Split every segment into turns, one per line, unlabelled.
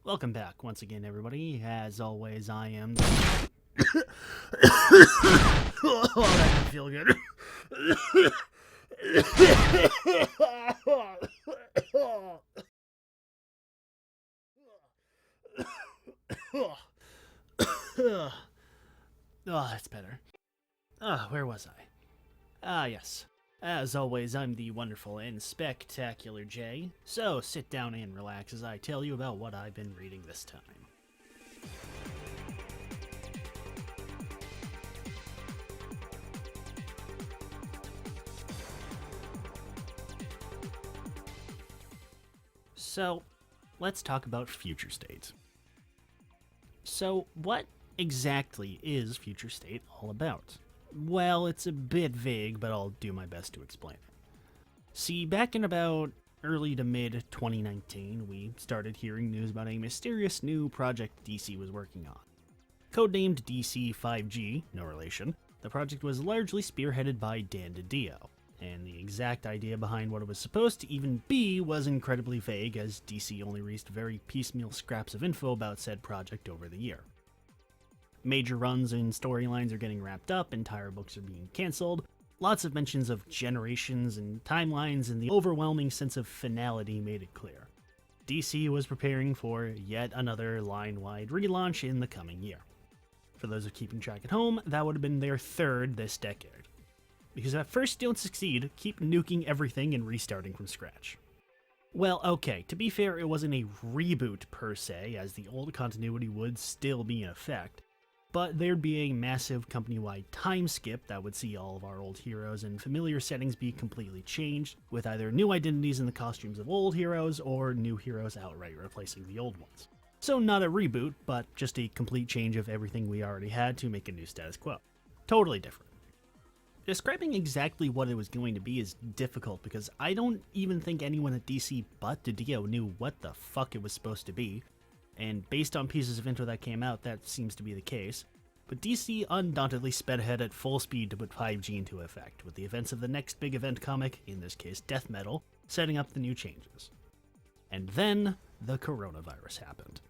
Welcome back once again, everybody. As always, I am. Oh, that didn't feel good. Oh, that's better. Where was I? Yes. As always, I'm the wonderful and spectacular Jay. So sit down and relax as I tell you about what I've been reading this time. So, let's talk about Future State. So, what exactly is Future State all about? Well, it's a bit vague, but I'll do my best to explain it. See, back in about early to mid 2019, we started hearing news about a mysterious new project DC was working on. Codenamed DC 5G, no relation, the project was largely spearheaded by Dan DiDio, and the exact idea behind what it was supposed to even be was incredibly vague, as DC only released very piecemeal scraps of info about said project over the year. Major runs and storylines are getting wrapped up, entire books are being cancelled, lots of mentions of generations and timelines, and the overwhelming sense of finality made it clear. DC was preparing for yet another line-wide relaunch in the coming year. For those of keeping track at home, that would have been their third this decade. Because if at first you don't succeed, keep nuking everything and restarting from scratch. Well, okay, to be fair, it wasn't a reboot per se, as the old continuity would still be in effect, but there'd be a massive company-wide time skip that would see all of our old heroes and familiar settings be completely changed, with either new identities in the costumes of old heroes or new heroes outright replacing the old ones. So not a reboot, but just a complete change of everything we already had to make a new status quo. Totally different. Describing exactly what it was going to be is difficult because I don't even think anyone at DC but DiDio knew what the fuck it was supposed to be, and based on pieces of info that came out, that seems to be the case. But DC undauntedly sped ahead at full speed to put 5G into effect, with the events of the next big event comic, in this case Death Metal, setting up the new changes. And then, the coronavirus happened.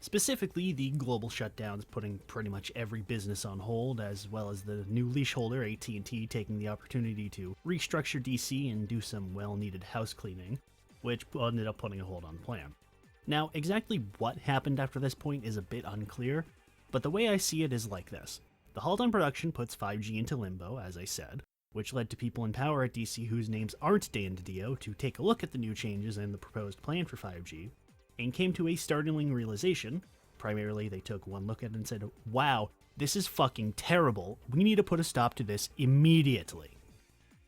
Specifically, the global shutdowns putting pretty much every business on hold, as well as the new leash holder, AT&T, taking the opportunity to restructure DC and do some well-needed house cleaning, which ended up putting a hold on the plan. Now, exactly what happened after this point is a bit unclear, but the way I see it is like this. The halt on production puts 5G into limbo, as I said, which led to people in power at DC whose names aren't Dan DiDio to take a look at the new changes and the proposed plan for 5G, and came to a startling realization. Primarily, they took one look at it and said, wow, this is fucking terrible. We need to put a stop to this immediately.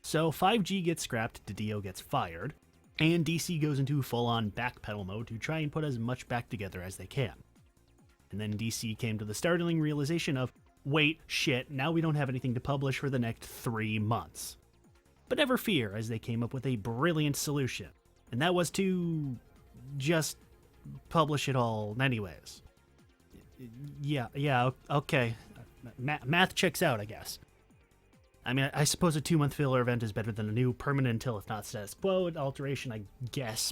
So 5G gets scrapped, DiDio gets fired, and DC goes into full-on backpedal mode to try and put as much back together as they can. And then DC came to the startling realization of, wait, shit, now we don't have anything to publish for the next 3 months. But never fear, as they came up with a brilliant solution, and that was to just publish it all anyways. Yeah, okay. Math checks out, I guess. I mean, I suppose a 2-month filler event is better than a new permanent until if not status quo alteration, I guess.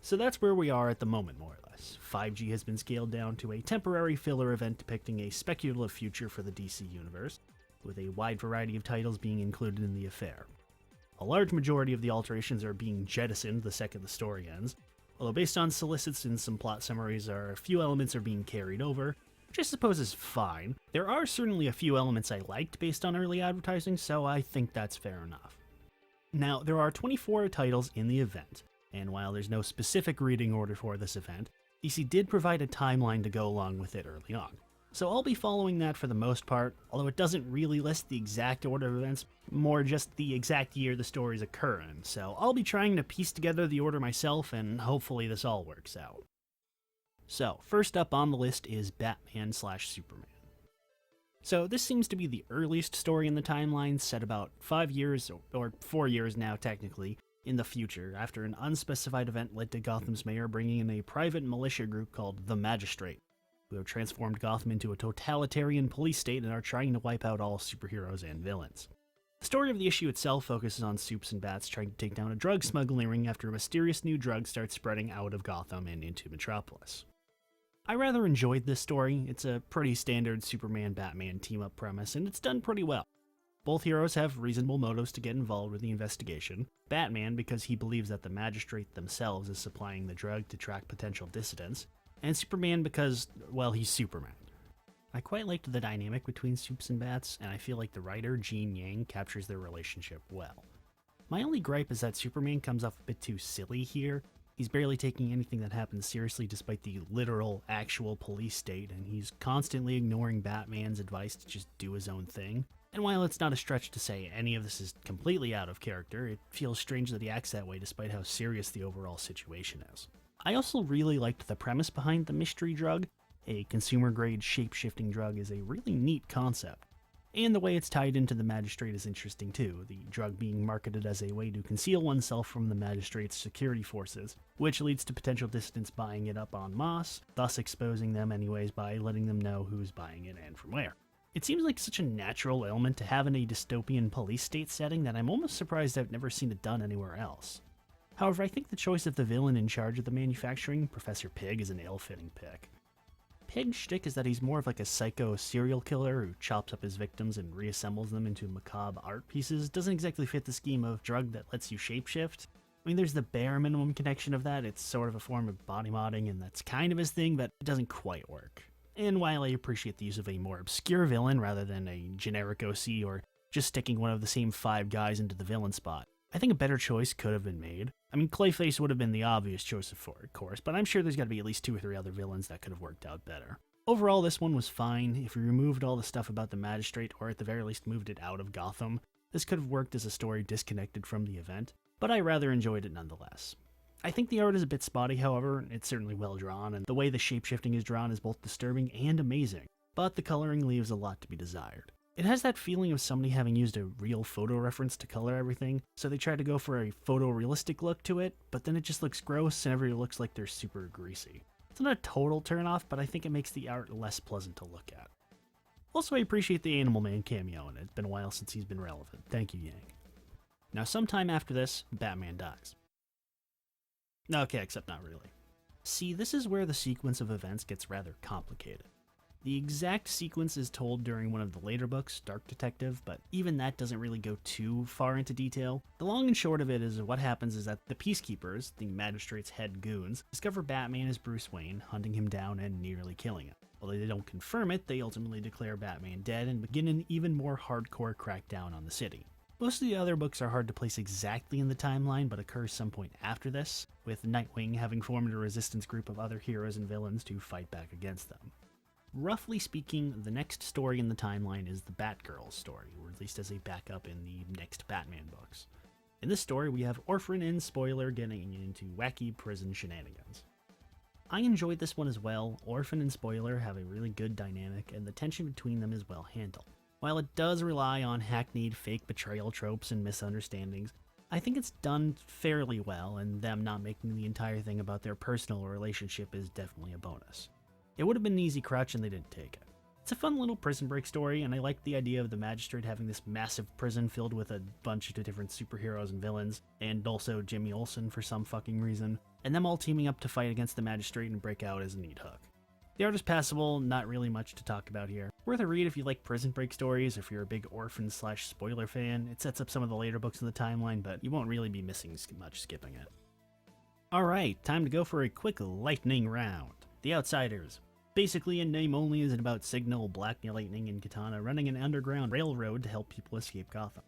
So that's where we are at the moment, more or less. 5G has been scaled down to a temporary filler event depicting a speculative future for the DC universe, with a wide variety of titles being included in the affair. A large majority of the alterations are being jettisoned the second the story ends, although based on solicits and some plot summaries, a few elements are being carried over, which I suppose is fine. There are certainly a few elements I liked based on early advertising, so I think that's fair enough. Now, there are 24 titles in the event, and while there's no specific reading order for this event, DC did provide a timeline to go along with it early on. So I'll be following that for the most part, although it doesn't really list the exact order of events, more just the exact year the stories occur in, so I'll be trying to piece together the order myself, and hopefully this all works out. So, first up on the list is Batman/Superman. So this seems to be the earliest story in the timeline, set about 5 years, or 4 years now technically, in the future, after an unspecified event led to Gotham's mayor bringing in a private militia group called the Magistrate, who have transformed Gotham into a totalitarian police state and are trying to wipe out all superheroes and villains. The story of the issue itself focuses on Soups and Bats trying to take down a drug smuggling ring after a mysterious new drug starts spreading out of Gotham and into Metropolis. I rather enjoyed this story. It's a pretty standard Superman-Batman team-up premise, and it's done pretty well. Both heroes have reasonable motives to get involved with the investigation. Batman because he believes that the magistrate themselves is supplying the drug to track potential dissidents, and Superman because, well, he's Superman. I quite liked the dynamic between Soups and Bats, and I feel like the writer, Gene Yang, captures their relationship well. My only gripe is that Superman comes off a bit too silly here. He's barely taking anything that happens seriously despite the literal, actual police state, and he's constantly ignoring Batman's advice to just do his own thing. And while it's not a stretch to say any of this is completely out of character, it feels strange that he acts that way despite how serious the overall situation is. I also really liked the premise behind the mystery drug. A consumer-grade shape-shifting drug is a really neat concept. And the way it's tied into the magistrate is interesting too, the drug being marketed as a way to conceal oneself from the magistrate's security forces, which leads to potential dissidents buying it up en masse, thus exposing them anyways by letting them know who's buying it and from where. It seems like such a natural element to have in a dystopian police state setting that I'm almost surprised I've never seen it done anywhere else. However, I think the choice of the villain in charge of the manufacturing, Professor Pig, is an ill-fitting pick. Pig's shtick is that he's more of like a psycho serial killer who chops up his victims and reassembles them into macabre art pieces. Doesn't exactly fit the scheme of drug that lets you shapeshift. I mean, there's the bare minimum connection of that. It's sort of a form of body modding, and that's kind of his thing, but it doesn't quite work. And while I appreciate the use of a more obscure villain rather than a generic OC or just sticking one of the same 5 guys into the villain spot, I think a better choice could have been made. I mean, Clayface would have been the obvious choice for it, of course, but I'm sure there's got to be at least 2 or 3 other villains that could have worked out better. Overall, this one was fine. If we removed all the stuff about the magistrate, or at the very least moved it out of Gotham, this could have worked as a story disconnected from the event, but I rather enjoyed it nonetheless. I think the art is a bit spotty, however. It's certainly well drawn, and the way the shapeshifting is drawn is both disturbing and amazing, but the coloring leaves a lot to be desired. It has that feeling of somebody having used a real photo reference to color everything, so they try to go for a photorealistic look to it, but then it just looks gross and everybody looks like they're super greasy. It's not a total turnoff, but I think it makes the art less pleasant to look at. Also, I appreciate the Animal Man cameo in it. It's been a while since he's been relevant. Thank you, Yang. Now, sometime after this, Batman dies. Okay, except not really. See, this is where the sequence of events gets rather complicated. The exact sequence is told during one of the later books, Dark Detective, but even that doesn't really go too far into detail. The long and short of it is what happens is that the Peacekeepers, the Magistrate's head goons, discover Batman as Bruce Wayne, hunting him down and nearly killing him. Although they don't confirm it, they ultimately declare Batman dead and begin an even more hardcore crackdown on the city. Most of the other books are hard to place exactly in the timeline, but occur some point after this, with Nightwing having formed a resistance group of other heroes and villains to fight back against them. Roughly speaking, the next story in the timeline is the Batgirl story, or at least as a backup in the next Batman books. In this story, we have Orphan and Spoiler getting into wacky prison shenanigans. I enjoyed this one as well. Orphan and Spoiler have a really good dynamic, and the tension between them is well handled. While it does rely on hackneyed fake betrayal tropes and misunderstandings, I think it's done fairly well, and them not making the entire thing about their personal relationship is definitely a bonus. It would have been an easy crutch and they didn't take it. It's a fun little prison break story, and I like the idea of the Magistrate having this massive prison filled with a bunch of different superheroes and villains, and also Jimmy Olsen for some fucking reason, and them all teaming up to fight against the Magistrate and break out as a neat hook. The art is passable, not really much to talk about here. Worth a read if you like prison break stories, or if you're a big Orphan/Spoiler fan. It sets up some of the later books in the timeline, but you won't really be missing much skipping it. Alright, time to go for a quick lightning round. The Outsiders. Basically, in name only, is it about Signal, Black Lightning, and Katana running an underground railroad to help people escape Gotham.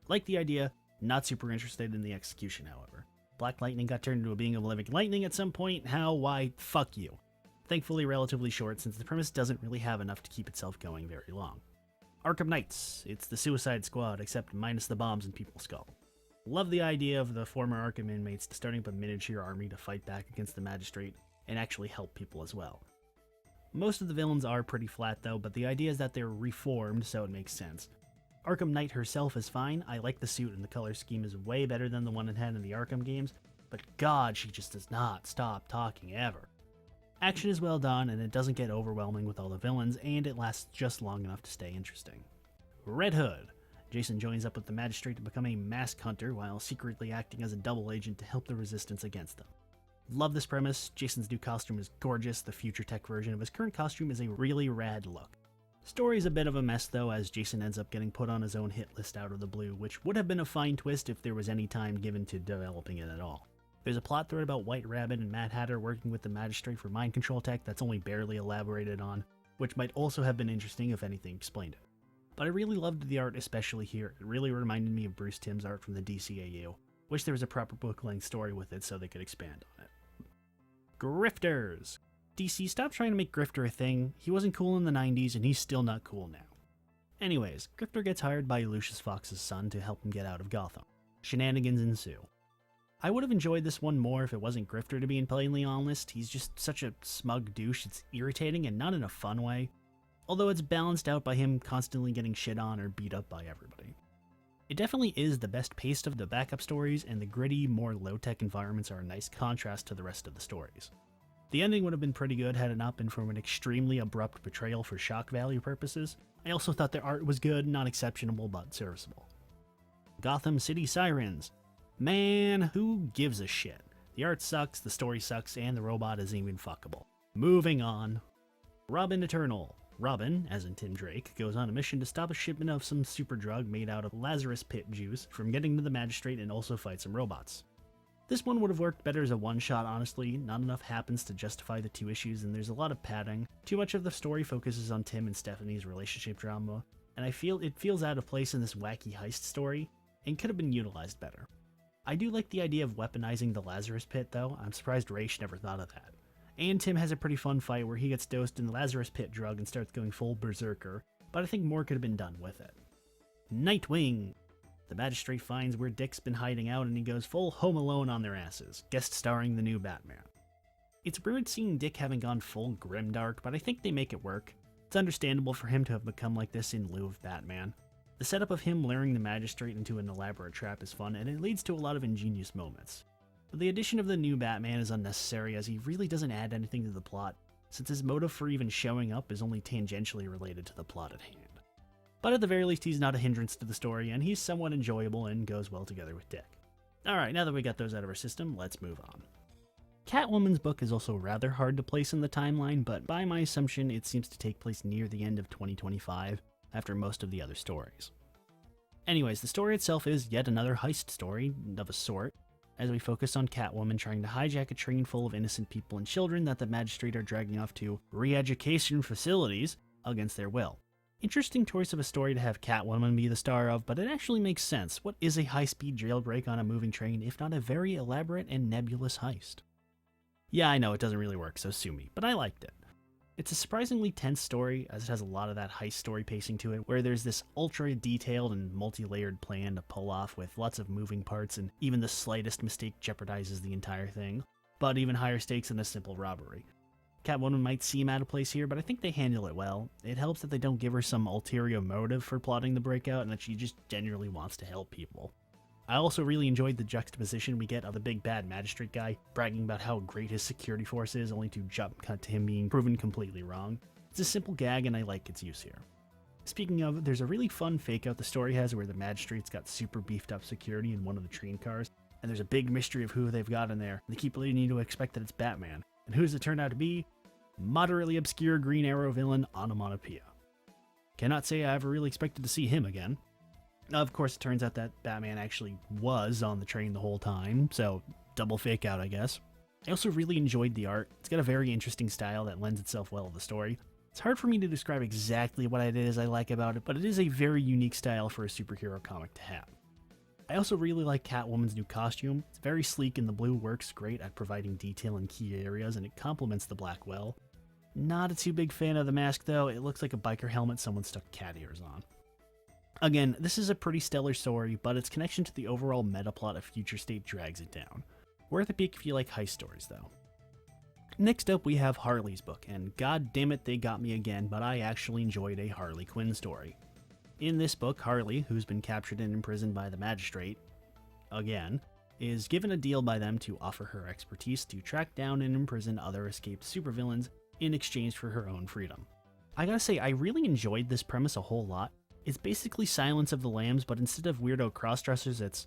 Like the idea, not super interested in the execution, however. Black Lightning got turned into a being of living lightning at some point. How? Why? Fuck you. Thankfully relatively short, since the premise doesn't really have enough to keep itself going very long. Arkham Knights. It's the Suicide Squad, except minus the bombs in People's Skull. Love the idea of the former Arkham inmates starting up a miniature army to fight back against the Magistrate, and actually help people as well. Most of the villains are pretty flat though, but the idea is that they're reformed, so it makes sense. Arkham Knight herself is fine. I like the suit, and the color scheme is way better than the one it had in the Arkham games, but god, she just does not stop talking ever. Action is well done, and it doesn't get overwhelming with all the villains, and it lasts just long enough to stay interesting. Red Hood. Jason joins up with the Magistrate to become a mask hunter while secretly acting as a double agent to help the resistance against them. Love this premise. Jason's new costume is gorgeous. The future tech version of his current costume is a really rad look. Story's a bit of a mess though, as Jason ends up getting put on his own hit list out of the blue, which would have been a fine twist if there was any time given to developing it at all. There's a plot thread about White Rabbit and Mad Hatter working with the Magistrate for mind control tech that's only barely elaborated on, which might also have been interesting if anything explained it. But I really loved the art, especially here. It really reminded me of Bruce Timm's art from the DCAU. Wish there was a proper book-length story with it so they could expand on it. Grifters! DC, stop trying to make Grifter a thing. He wasn't cool in the 90s, and he's still not cool now. Anyways, Grifter gets hired by Lucius Fox's son to help him get out of Gotham. Shenanigans ensue. I would have enjoyed this one more if it wasn't Grifter, to be plainly honest. He's just such a smug douche, it's irritating and not in a fun way. Although it's balanced out by him constantly getting shit on or beat up by everybody. It definitely is the best paced of the backup stories, and the gritty, more low-tech environments are a nice contrast to the rest of the stories. The ending would have been pretty good had it not been for an extremely abrupt betrayal for shock value purposes. I also thought the art was good, not exceptional, but serviceable. Gotham City Sirens. Man, who gives a shit? The art sucks, the story sucks, and the robot isn't even fuckable. Moving on. Robin Eternal. Robin, as in Tim Drake, goes on a mission to stop a shipment of some super drug made out of Lazarus Pit juice from getting to the Magistrate and also fight some robots. This one would have worked better as a one-shot, honestly. Not enough happens to justify the two issues, and there's a lot of padding. Too much of the story focuses on Tim and Stephanie's relationship drama, and I feel it feels out of place in this wacky heist story, and could have been utilized better. I do like the idea of weaponizing the Lazarus Pit, though. I'm surprised Raish never thought of that. And Tim has a pretty fun fight where he gets dosed in the Lazarus Pit drug and starts going full berserker, but I think more could have been done with it. Nightwing! The Magistrate finds where Dick's been hiding out and he goes full Home Alone on their asses, guest starring the new Batman. It's weird seeing Dick having gone full grimdark, but I think they make it work. It's understandable for him to have become like this in lieu of Batman. The setup of him luring the Magistrate into an elaborate trap is fun, and it leads to a lot of ingenious moments. But the addition of the new Batman is unnecessary, as he really doesn't add anything to the plot, since his motive for even showing up is only tangentially related to the plot at hand. But at the very least, he's not a hindrance to the story, and he's somewhat enjoyable and goes well together with Dick. Alright, now that we got those out of our system, let's move on. Catwoman's book is also rather hard to place in the timeline, but by my assumption, it seems to take place near the end of 2025, after most of the other stories. Anyways, the story itself is yet another heist story, of a sort, as we focus on Catwoman trying to hijack a train full of innocent people and children that the Magistrate are dragging off to re-education facilities against their will. Interesting choice of a story to have Catwoman be the star of, but it actually makes sense. What is a high-speed jailbreak on a moving train if not a very elaborate and nebulous heist? Yeah, I know it doesn't really work, so sue me, but I liked it. It's a surprisingly tense story, as it has a lot of that heist story pacing to it, where there's this ultra-detailed and multi-layered plan to pull off with lots of moving parts, and even the slightest mistake jeopardizes the entire thing, but even higher stakes than a simple robbery. Catwoman might seem out of place here, but I think they handle it well. It helps that they don't give her some ulterior motive for plotting the breakout, and that she just genuinely wants to help people. I also really enjoyed the juxtaposition we get of the big bad Magistrate guy bragging about how great his security force is, only to jump cut to him being proven completely wrong. It's a simple gag and I like its use here. Speaking of, there's a really fun fake out the story has where the Magistrate's got super beefed up security in one of the train cars, and there's a big mystery of who they've got in there, and they keep leading you to expect that it's Batman. And who does it turn out to be? Moderately obscure Green Arrow villain Onomatopoeia. Cannot say I ever really expected to see him again. Of course, it turns out that Batman actually was on the train the whole time, so double fake out, I guess. I also really enjoyed the art. It's got a very interesting style that lends itself well to the story. It's hard for me to describe exactly what it is I like about it, but it is a very unique style for a superhero comic to have. I also really like Catwoman's new costume. It's very sleek and the blue works great at providing detail in key areas, and it complements the black well. Not a too big fan of the mask though, it looks like a biker helmet someone stuck cat ears on. Again, this is a pretty stellar story, but its connection to the overall meta plot of Future State drags it down. Worth a peek if you like heist stories though. Next up we have Harley's book, and god damn it they got me again, but I actually enjoyed a Harley Quinn story. In this book, Harley, who's been captured and imprisoned by the Magistrate, again, is given a deal by them to offer her expertise to track down and imprison other escaped supervillains in exchange for her own freedom. I gotta say, I really enjoyed this premise a whole lot. It's basically Silence of the Lambs, but instead of weirdo crossdressers, it's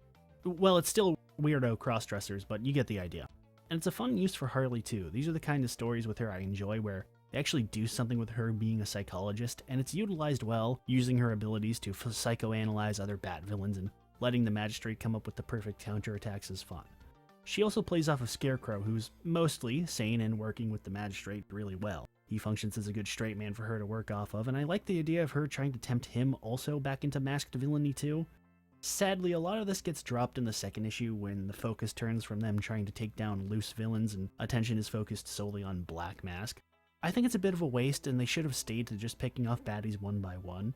still weirdo crossdressers, but you get the idea. And it's a fun use for Harley too. These are the kind of stories with her I enjoy, where they actually do something with her being a psychologist, and it's utilized well, using her abilities to psychoanalyze other Bat villains, and letting the Magistrate come up with the perfect counterattacks is fun. She also plays off of Scarecrow, who's mostly sane and working with the Magistrate really well. He functions as a good straight man for her to work off of, and I like the idea of her trying to tempt him also back into masked villainy too. Sadly, a lot of this gets dropped in the second issue when the focus turns from them trying to take down loose villains and attention is focused solely on Black Mask. I think it's a bit of a waste, and they should have stayed to just picking off baddies one by one.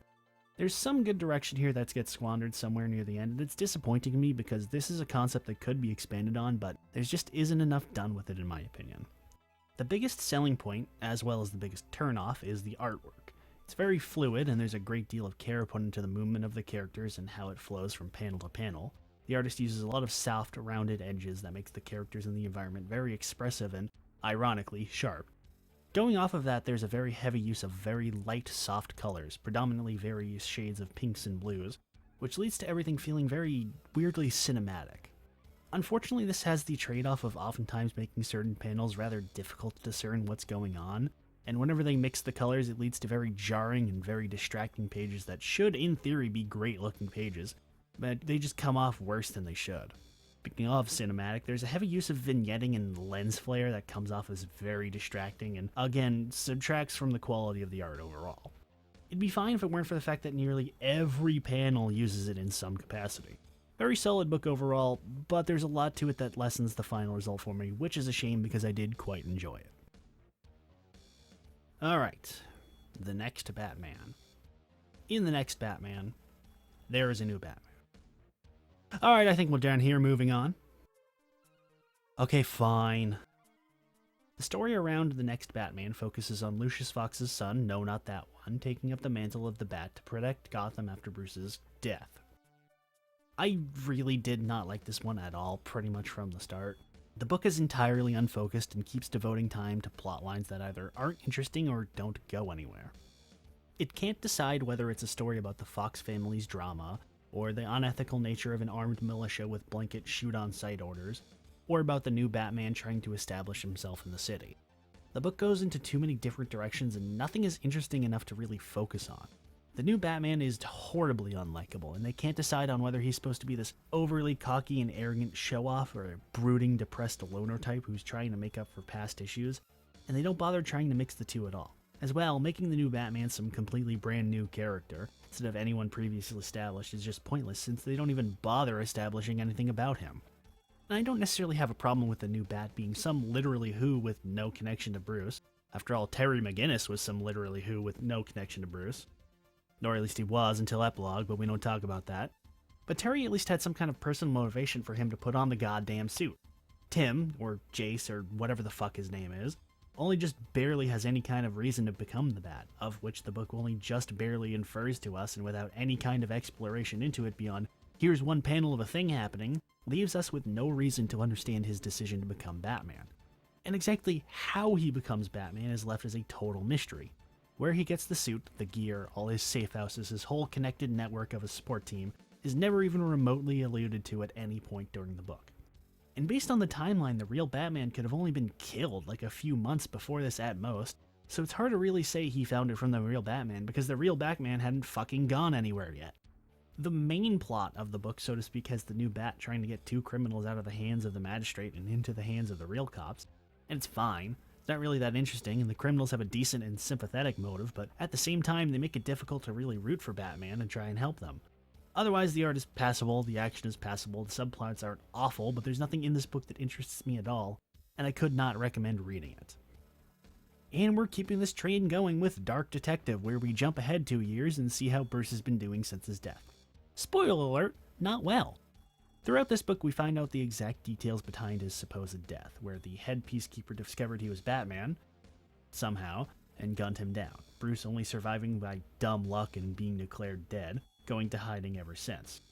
There's some good direction here that gets squandered somewhere near the end, and it's disappointing me because this is a concept that could be expanded on, but there just isn't enough done with it in my opinion. The biggest selling point, as well as the biggest turnoff, is the artwork. It's very fluid, and there's a great deal of care put into the movement of the characters and how it flows from panel to panel. The artist uses a lot of soft, rounded edges that makes the characters and the environment very expressive and, ironically, sharp. Going off of that, there's a very heavy use of very light, soft colors, predominantly various shades of pinks and blues, which leads to everything feeling very weirdly cinematic. Unfortunately, this has the trade-off of oftentimes making certain panels rather difficult to discern what's going on, and whenever they mix the colors, it leads to very jarring and very distracting pages that should, in theory, be great-looking pages, but they just come off worse than they should. Speaking of cinematic, there's a heavy use of vignetting and lens flare that comes off as very distracting and, again, subtracts from the quality of the art overall. It'd be fine if it weren't for the fact that nearly every panel uses it in some capacity. Very solid book overall, but there's a lot to it that lessens the final result for me, which is a shame because I did quite enjoy it. Alright, the next Batman. In the next Batman, there is a new Batman. Alright, I think we're done here, moving on. Okay, fine. The story around the next Batman focuses on Lucius Fox's son, no not that one, taking up the mantle of the Bat to protect Gotham after Bruce's death. I really did not like this one at all, pretty much from the start. The book is entirely unfocused and keeps devoting time to plot lines that either aren't interesting or don't go anywhere. It can't decide whether it's a story about the Fox family's drama, or the unethical nature of an armed militia with blanket shoot-on-sight orders, or about the new Batman trying to establish himself in the city. The book goes into too many different directions and nothing is interesting enough to really focus on. The new Batman is horribly unlikable, and they can't decide on whether he's supposed to be this overly cocky and arrogant show-off or a brooding, depressed loner type who's trying to make up for past issues, and they don't bother trying to mix the two at all. As well, making the new Batman some completely brand new character, instead of anyone previously established, is just pointless since they don't even bother establishing anything about him. And I don't necessarily have a problem with the new Bat being some literally who with no connection to Bruce. After all, Terry McGinnis was some literally who with no connection to Bruce. Or at least he was until Epilogue, but we don't talk about that. But Terry at least had some kind of personal motivation for him to put on the goddamn suit. Tim, or Jace, or whatever the fuck his name is, only just barely has any kind of reason to become the Bat, of which the book only just barely infers to us, and without any kind of exploration into it beyond, here's one panel of a thing happening, leaves us with no reason to understand his decision to become Batman. And exactly how he becomes Batman is left as a total mystery. Where he gets the suit, the gear, all his safe houses, his whole connected network of a support team, is never even remotely alluded to at any point during the book. And based on the timeline, the real Batman could have only been killed like a few months before this at most, so it's hard to really say he found it from the real Batman because the real Batman hadn't fucking gone anywhere yet. The main plot of the book, so to speak, has the new Bat trying to get two criminals out of the hands of the Magistrate and into the hands of the real cops, and it's fine. It's not really that interesting, and the criminals have a decent and sympathetic motive, but at the same time, they make it difficult to really root for Batman and try and help them. Otherwise, the art is passable, the action is passable, the subplots aren't awful, but there's nothing in this book that interests me at all, and I could not recommend reading it. And we're keeping this train going with Dark Detective, where we jump ahead 2 years and see how Bruce has been doing since his death. Spoiler alert, not well. Throughout this book, we find out the exact details behind his supposed death, where the head peacekeeper discovered he was Batman, somehow, and gunned him down, Bruce only surviving by dumb luck and being declared dead, going to hiding ever since.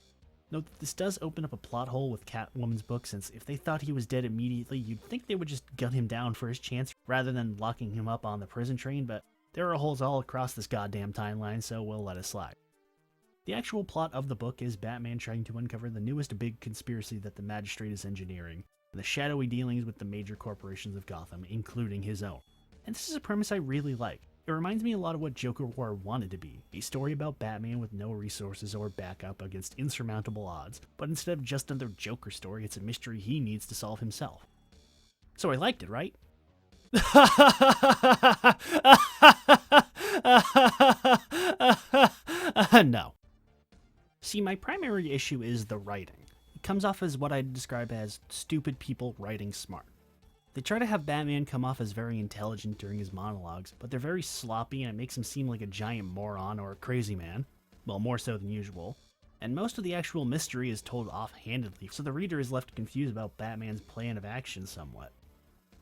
Note that this does open up a plot hole with Catwoman's book, since if they thought he was dead immediately, you'd think they would just gun him down for his chance rather than locking him up on the prison train, but there are holes all across this goddamn timeline, so we'll let it slide. The actual plot of the book is Batman trying to uncover the newest big conspiracy that the Magistrate is engineering, and the shadowy dealings with the major corporations of Gotham, including his own. And this is a premise I really like. It reminds me a lot of what Joker War wanted to be, a story about Batman with no resources or backup against insurmountable odds, but instead of just another Joker story, it's a mystery he needs to solve himself. So I liked it, right? No. See, my primary issue is the writing. It comes off as what I'd describe as stupid people writing smart. They try to have Batman come off as very intelligent during his monologues, but they're very sloppy and it makes him seem like a giant moron or a crazy man. Well, more so than usual. And most of the actual mystery is told offhandedly, so the reader is left confused about Batman's plan of action somewhat.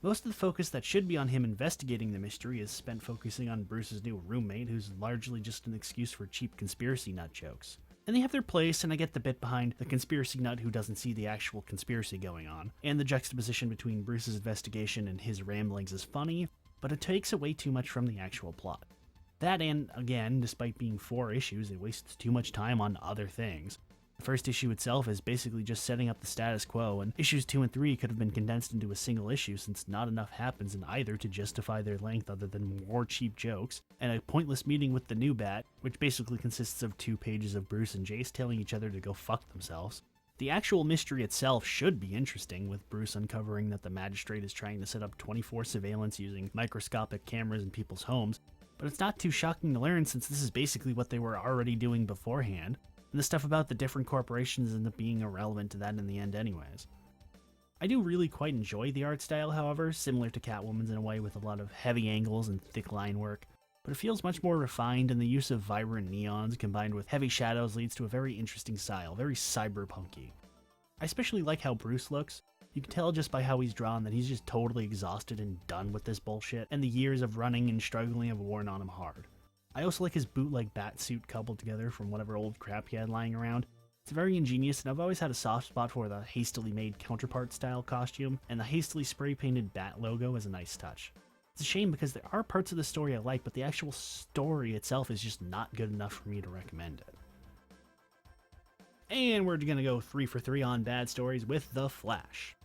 Most of the focus that should be on him investigating the mystery is spent focusing on Bruce's new roommate, who's largely just an excuse for cheap conspiracy nut jokes. And they have their place, and I get the bit behind the conspiracy nut who doesn't see the actual conspiracy going on, and the juxtaposition between Bruce's investigation and his ramblings is funny, but it takes away too much from the actual plot. That, and again, despite being 4 issues, it wastes too much time on other things. The first issue itself is basically just setting up the status quo, and issues 2 and 3 could have been condensed into a single issue since not enough happens in either to justify their length other than more cheap jokes, and a pointless meeting with the new Bat, which basically consists of 2 pages of Bruce and Jace telling each other to go fuck themselves. The actual mystery itself should be interesting, with Bruce uncovering that the Magistrate is trying to set up 24 surveillance using microscopic cameras in people's homes, but it's not too shocking to learn since this is basically what they were already doing beforehand. And the stuff about the different corporations ends up being irrelevant to that in the end anyways. I do really quite enjoy the art style, however, similar to Catwoman's in a way with a lot of heavy angles and thick line work, but it feels much more refined, and the use of vibrant neons combined with heavy shadows leads to a very interesting style, very cyberpunky. I especially like how Bruce looks. You can tell just by how he's drawn that he's just totally exhausted and done with this bullshit, and the years of running and struggling have worn on him hard. I also like his bootleg bat suit coupled together from whatever old crap he had lying around. It's very ingenious, and I've always had a soft spot for the hastily made counterpart style costume, and the hastily spray painted bat logo is a nice touch. It's a shame because there are parts of the story I like, but the actual story itself is just not good enough for me to recommend it. And we're gonna go 3 for 3 on bad stories with The Flash.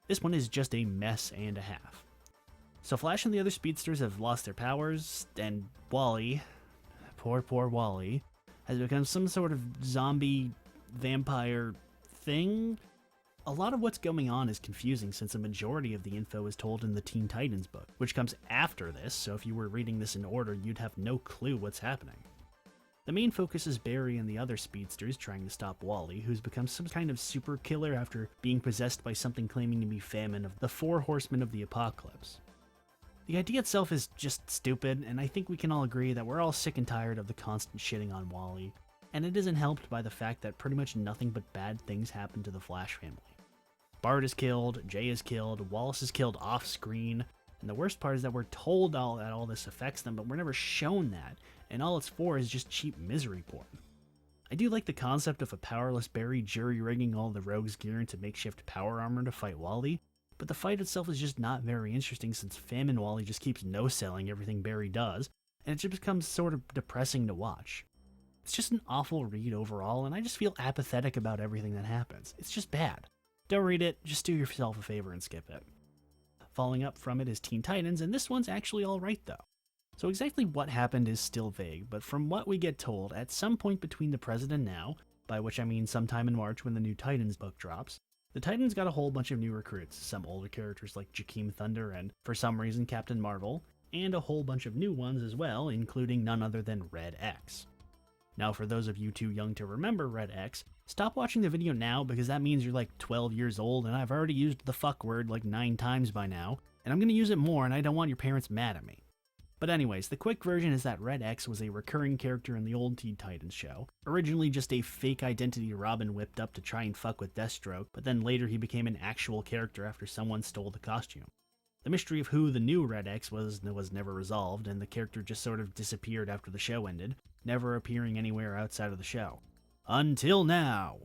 This one is just a mess and a half. So Flash and the other speedsters have lost their powers, and Wally, poor Wally, has become some sort of zombie vampire thing. A lot of what's going on is confusing since a majority of the info is told in the Teen Titans book, which comes after this, so if you were reading this in order, you'd have no clue what's happening. The main focus is Barry and the other speedsters trying to stop Wally, who's become some kind of super killer after being possessed by something claiming to be Famine of the 4 Horsemen of the Apocalypse. The idea itself is just stupid, and I think we can all agree that we're all sick and tired of the constant shitting on Wally, and it isn't helped by the fact that pretty much nothing but bad things happen to the Flash family. Bart is killed, Jay is killed, Wallace is killed off-screen, and the worst part is that we're told that all this affects them, but we're never shown that, and all it's for is just cheap misery porn. I do like the concept of a powerless Barry jury-rigging all the rogues' gear into makeshift power armor to fight Wally, but the fight itself is just not very interesting since Famine Wally just keeps no-selling everything Barry does, and it just becomes sort of depressing to watch. It's just an awful read overall, and I just feel apathetic about everything that happens. It's just bad. Don't read it, just do yourself a favor and skip it. Following up from it is Teen Titans, and this one's actually alright though. So exactly what happened is still vague, but from what we get told, at some point between the present and now, by which I mean sometime in March when the new Titans book drops, the Titans got a whole bunch of new recruits, some older characters like Jakeem Thunder and, for some reason, Captain Marvel, and a whole bunch of new ones as well, including none other than Red X. Now for those of you too young to remember Red X, stop watching the video now because that means you're like 12 years old and I've already used the fuck word like 9 times by now, and I'm gonna use it more and I don't want your parents mad at me. But anyways, the quick version is that Red X was a recurring character in the old Teen Titans show. Originally just a fake identity Robin whipped up to try and fuck with Deathstroke, but then later he became an actual character after someone stole the costume. The mystery of who the new Red X was never resolved, and the character just sort of disappeared after the show ended, never appearing anywhere outside of the show. Until now!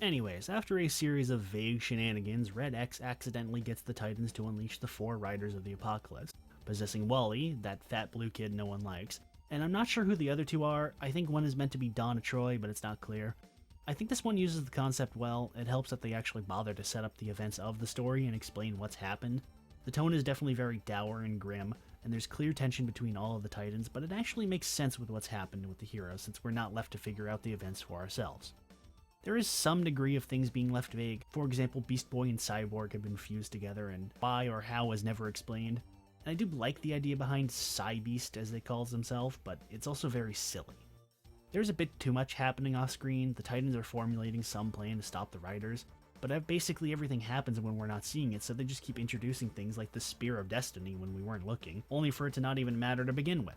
Anyways, after a series of vague shenanigans, Red X accidentally gets the Titans to unleash the 4 Riders of the Apocalypse, possessing Wally, that fat blue kid no one likes, And I'm not sure who the other two are. I think one is meant to be Donna Troy, but it's not clear. I think this one uses the concept well. It helps that they actually bother to set up the events of the story and explain what's happened. The tone is definitely very dour and grim, and there's clear tension between all of the Titans, but it actually makes sense with what's happened with the heroes since we're not left to figure out the events for ourselves. There is some degree of things being left vague. For example, Beast Boy and Cyborg have been fused together, and why or how is never explained. And I do like the idea behind Cybeast, as they call themselves, but it's also very silly. There's a bit too much happening off screen. The Titans are formulating some plan to stop the Riders, but basically everything happens when we're not seeing it, so they just keep introducing things like the Spear of Destiny when we weren't looking, only for it to not even matter to begin with.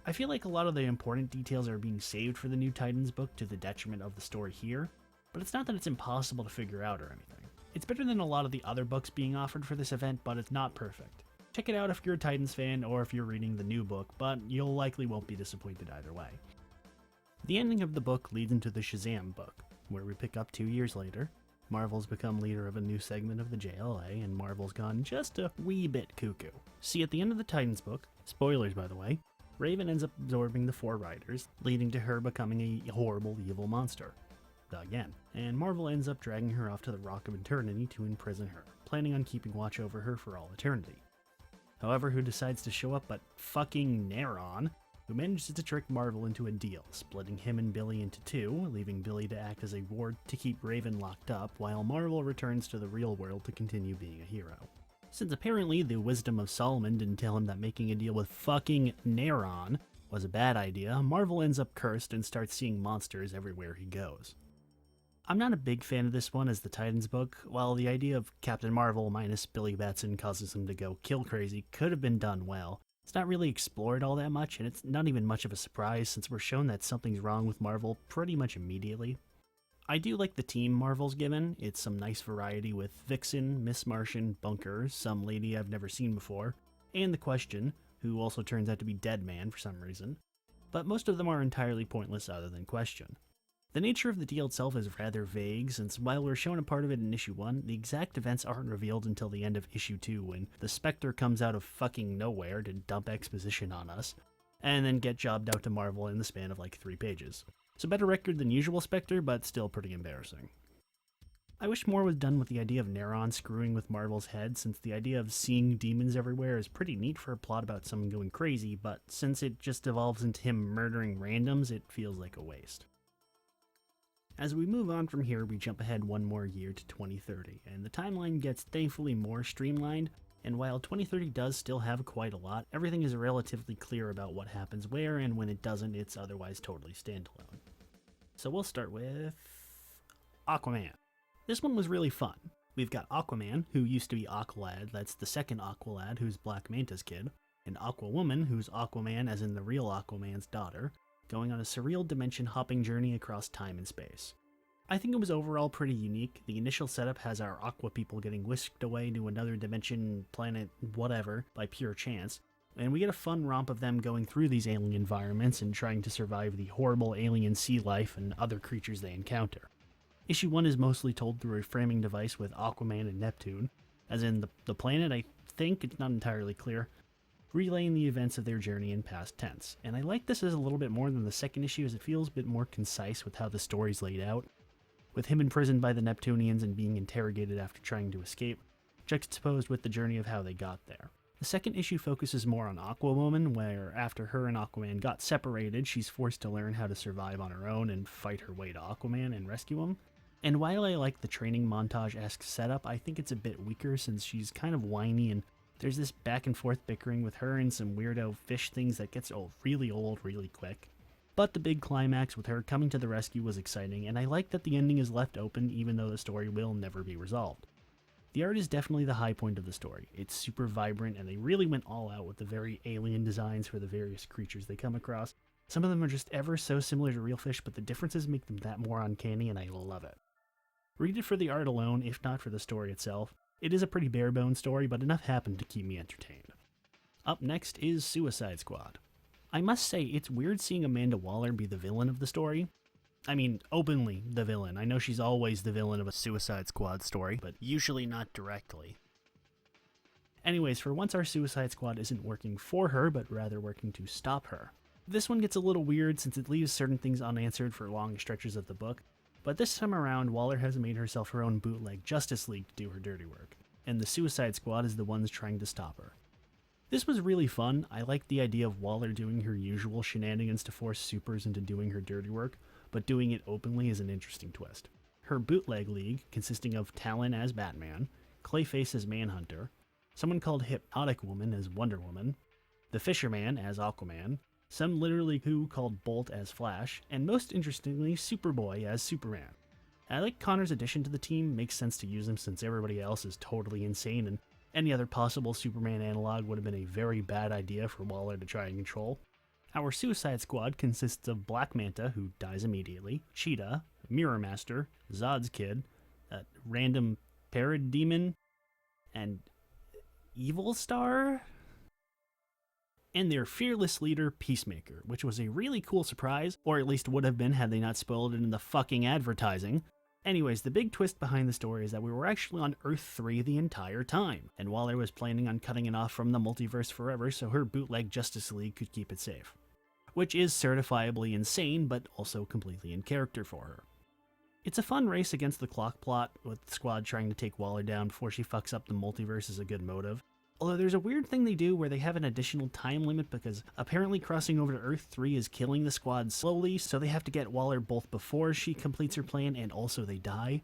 I feel like a lot of the important details are being saved for the new Titans book to the detriment of the story here, but it's not that it's impossible to figure out or anything. It's better than a lot of the other books being offered for this event, but it's not perfect. Check it out if you're a Titans fan or if you're reading the new book, but you'll likely won't be disappointed either way. The ending of the book leads into the Shazam book, where we pick up 2 years later. Marvel's become leader of a new segment of the JLA, and Marvel's gone just a wee bit cuckoo. See, at the end of the Titans book, spoilers by the way, Raven ends up absorbing the 4 Riders, leading to her becoming a horrible evil monster. Again. And Marvel ends up dragging her off to the Rock of Eternity to imprison her, planning on keeping watch over her for all eternity. However, who decides to show up but fucking Neron, who manages to trick Marvel into a deal, splitting him and Billy into 2, leaving Billy to act as a ward to keep Raven locked up, while Marvel returns to the real world to continue being a hero. Since apparently the wisdom of Solomon didn't tell him that making a deal with fucking Neron was a bad idea, Marvel ends up cursed and starts seeing monsters everywhere he goes. I'm not a big fan of this one as the Titans book. While the idea of Captain Marvel minus Billy Batson causes him to go kill crazy could have been done well, it's not really explored all that much, and it's not even much of a surprise since we're shown that something's wrong with Marvel pretty much immediately. I do like the team Marvel's given. It's some nice variety with Vixen, Miss Martian, Bunker, some lady I've never seen before, and the Question, who also turns out to be Deadman for some reason. But most of them are entirely pointless other than Question. The nature of the deal itself is rather vague, since while we're shown a part of it in issue 1, the exact events aren't revealed until the end of issue 2 when the Spectre comes out of fucking nowhere to dump exposition on us, and then get jobbed out to Marvel in the span of like 3 pages. So better record than usual Spectre, but still pretty embarrassing. I wish more was done with the idea of Neron screwing with Marvel's head, since the idea of seeing demons everywhere is pretty neat for a plot about someone going crazy, but since it just evolves into him murdering randoms, it feels like a waste. As we move on from here, we jump ahead one more year to 2030, and the timeline gets thankfully more streamlined, and while 2030 does still have quite a lot, everything is relatively clear about what happens where, and when it doesn't, it's otherwise totally standalone. So we'll start with Aquaman. This one was really fun. We've got Aquaman, who used to be Aqualad, that's the second Aqualad who's Black Manta's kid, and Aquawoman, who's Aquaman as in the real Aquaman's daughter, going on a surreal dimension-hopping journey across time and space. I think it was overall pretty unique. The initial setup has our Aqua people getting whisked away to another dimension, planet, whatever, by pure chance, and we get a fun romp of them going through these alien environments and trying to survive the horrible alien sea life and other creatures they encounter. Issue 1 is mostly told through a framing device with Aquaman and Neptune, as in the planet, I think, it's not entirely clear, relaying the events of their journey in past tense. And I like this as a little bit more than the second issue as it feels a bit more concise with how the story's laid out, with him imprisoned by the Neptunians and being interrogated after trying to escape, juxtaposed with the journey of how they got there. The second issue focuses more on Aquawoman, where after her and Aquaman got separated, she's forced to learn how to survive on her own and fight her way to Aquaman and rescue him. And while I like the training montage-esque setup, I think it's a bit weaker since she's kind of whiny and there's this back and forth bickering with her and some weirdo fish things that gets really old really quick. But the big climax with her coming to the rescue was exciting, and I like that the ending is left open even though the story will never be resolved. The art is definitely the high point of the story. It's super vibrant, and they really went all out with the very alien designs for the various creatures they come across. Some of them are just ever so similar to real fish, but the differences make them that more uncanny, and I love it. Read it for the art alone, if not for the story itself. It is a pretty bare-bones story, but enough happened to keep me entertained. Up next is Suicide Squad. I must say, it's weird seeing Amanda Waller be the villain of the story. I mean, openly the villain. I know she's always the villain of a Suicide Squad story, but usually not directly. Anyways, for once our Suicide Squad isn't working for her, but rather working to stop her. This one gets a little weird since it leaves certain things unanswered for long stretches of the book, but this time around, Waller has made herself her own bootleg Justice League to do her dirty work, and the Suicide Squad is the ones trying to stop her. This was really fun. I liked the idea of Waller doing her usual shenanigans to force supers into doing her dirty work, but doing it openly is an interesting twist. Her bootleg league, consisting of Talon as Batman, Clayface as Manhunter, someone called Hypnotic Woman as Wonder Woman, the Fisherman as Aquaman, some literally who called Bolt as Flash, and most interestingly, Superboy as Superman. I like Connor's addition to the team, makes sense to use him since everybody else is totally insane, and any other possible Superman analog would have been a very bad idea for Waller to try and control. Our Suicide Squad consists of Black Manta, who dies immediately, Cheetah, Mirror Master, Zod's Kid, a random Parademon, and Evil Star? And their fearless leader, Peacemaker, which was a really cool surprise, or at least would have been had they not spoiled it in the fucking advertising. Anyways, the big twist behind the story is that we were actually on Earth 3 the entire time, and Waller was planning on cutting it off from the multiverse forever so her bootleg Justice League could keep it safe. Which is certifiably insane, but also completely in character for her. It's a fun race against the clock plot, with the squad trying to take Waller down before she fucks up the multiverse is a good motive. Although there's a weird thing they do where they have an additional time limit because apparently crossing over to Earth 3 is killing the squad slowly, so they have to get Waller both before she completes her plan and also they die.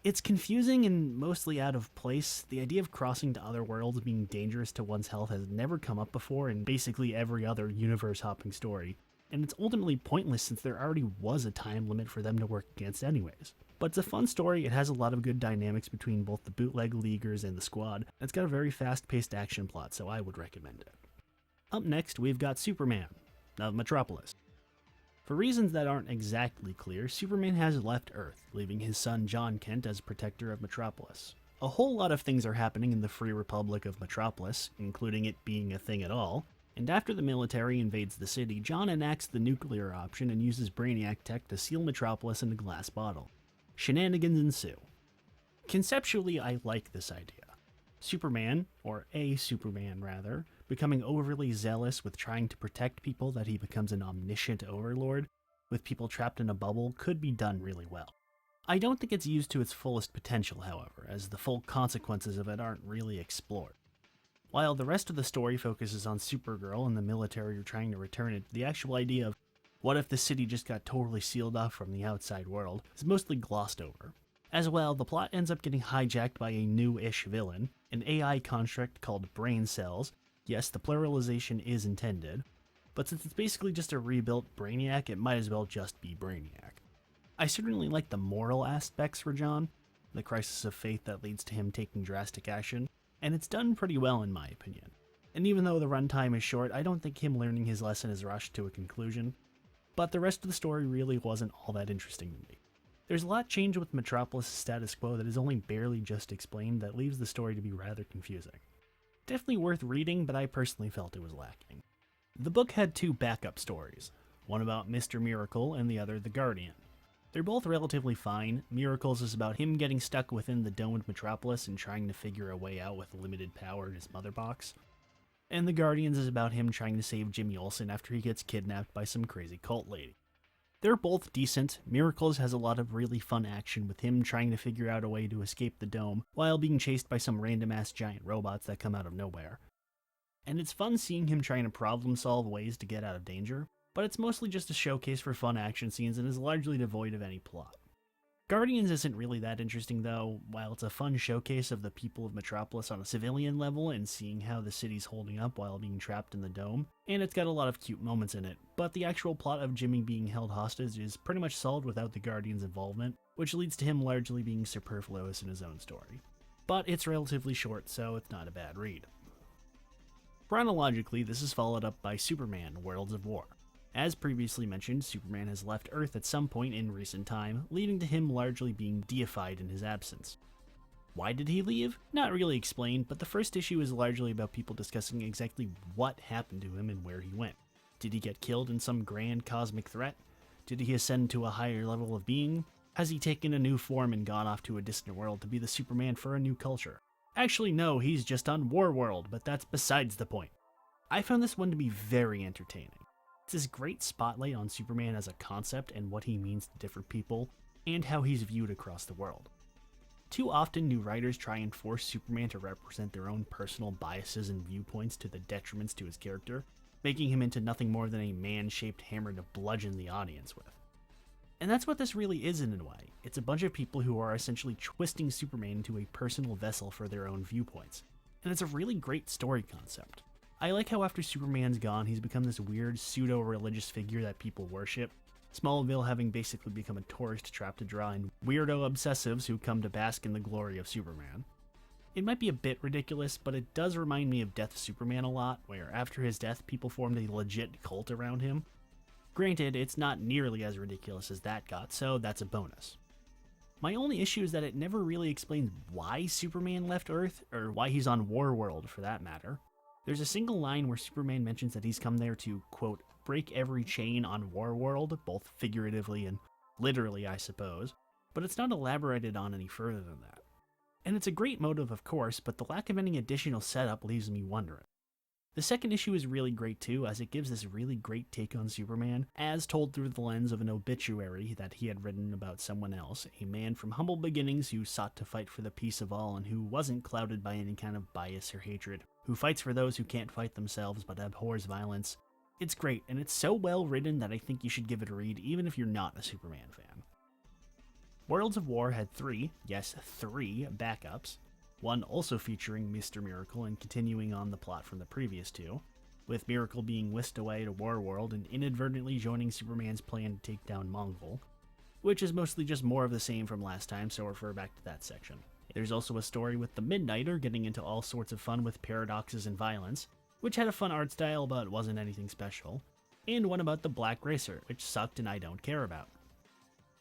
It's confusing and mostly out of place. The idea of crossing to other worlds being dangerous to one's health has never come up before in basically every other universe-hopping story, and it's ultimately pointless since there already was a time limit for them to work against anyways. But it's a fun story, it has a lot of good dynamics between both the bootleg leaguers and the squad, and it's got a very fast-paced action plot, so I would recommend it. Up next, we've got Superman, of Metropolis. For reasons that aren't exactly clear, Superman has left Earth, leaving his son John Kent as protector of Metropolis. A whole lot of things are happening in the Free Republic of Metropolis, including it being a thing at all, and after the military invades the city, John enacts the nuclear option and uses Brainiac tech to seal Metropolis in a glass bottle. Shenanigans ensue. Conceptually, I like this idea. Superman, or a Superman rather, becoming overly zealous with trying to protect people that he becomes an omniscient overlord, with people trapped in a bubble, could be done really well. I don't think it's used to its fullest potential, however, as the full consequences of it aren't really explored. While the rest of the story focuses on Supergirl and the military are trying to return it, the actual idea of what if the city just got totally sealed off from the outside world is mostly glossed over. As well, the plot ends up getting hijacked by a new-ish villain, an AI construct called Brain Cells. Yes, the pluralization is intended, but since it's basically just a rebuilt Brainiac, it might as well just be Brainiac. I certainly like the moral aspects for John, the crisis of faith that leads to him taking drastic action, and it's done pretty well in my opinion. And even though the runtime is short, I don't think him learning his lesson is rushed to a conclusion. But the rest of the story really wasn't all that interesting to me. There's a lot changed with Metropolis' status quo that is only barely just explained that leaves the story to be rather confusing. Definitely worth reading, but I personally felt it was lacking. The book had two backup stories, one about Mr. Miracle and the other The Guardian. They're both relatively fine. Miracles is about him getting stuck within the domed Metropolis and trying to figure a way out with limited power in his mother box. And The Guardians is about him trying to save Jimmy Olsen after he gets kidnapped by some crazy cult lady. They're both decent. Miracles has a lot of really fun action with him trying to figure out a way to escape the dome while being chased by some random-ass giant robots that come out of nowhere. And it's fun seeing him trying to problem-solve ways to get out of danger, but it's mostly just a showcase for fun action scenes and is largely devoid of any plot. Guardians isn't really that interesting though, while it's a fun showcase of the people of Metropolis on a civilian level and seeing how the city's holding up while being trapped in the dome, and it's got a lot of cute moments in it, but the actual plot of Jimmy being held hostage is pretty much solved without the Guardians' involvement, which leads to him largely being superfluous in his own story. But it's relatively short, so it's not a bad read. Chronologically, this is followed up by Superman: Worlds of War. As previously mentioned, Superman has left Earth at some point in recent time, leading to him largely being deified in his absence. Why did he leave? Not really explained, but the first issue is largely about people discussing exactly what happened to him and where he went. Did he get killed in some grand cosmic threat? Did he ascend to a higher level of being? Has he taken a new form and gone off to a distant world to be the Superman for a new culture? Actually no, he's just on War World, but that's besides the point. I found this one to be very entertaining. It's this great spotlight on Superman as a concept and what he means to different people, and how he's viewed across the world. Too often, new writers try and force Superman to represent their own personal biases and viewpoints to the detriments to his character, making him into nothing more than a man-shaped hammer to bludgeon the audience with. And that's what this really is in a way. It's a bunch of people who are essentially twisting Superman into a personal vessel for their own viewpoints. And it's a really great story concept. I like how after Superman's gone, he's become this weird pseudo-religious figure that people worship, Smallville having basically become a tourist trap to draw in weirdo obsessives who come to bask in the glory of Superman. It might be a bit ridiculous, but it does remind me of Death of Superman a lot, where after his death, people formed a legit cult around him. Granted, it's not nearly as ridiculous as that got, so that's a bonus. My only issue is that it never really explains why Superman left Earth, or why he's on Warworld for that matter. There's a single line where Superman mentions that he's come there to, quote, break every chain on Warworld, both figuratively and literally, I suppose, but it's not elaborated on any further than that. And it's a great motive, of course, but the lack of any additional setup leaves me wondering. The second issue is really great too, as it gives this really great take on Superman, as told through the lens of an obituary that he had written about someone else, a man from humble beginnings who sought to fight for the peace of all and who wasn't clouded by any kind of bias or hatred, who fights for those who can't fight themselves but abhors violence. It's great, and it's so well written that I think you should give it a read even if you're not a Superman fan. Worlds of War had three backups, one also featuring Mr. Miracle and continuing on the plot from the previous two, with Miracle being whisked away to Warworld and inadvertently joining Superman's plan to take down Mongul, which is mostly just more of the same from last time, so refer back to that section. There's also a story with the Midnighter getting into all sorts of fun with paradoxes and violence, which had a fun art style but wasn't anything special, and one about the Black Racer, which sucked and I don't care about.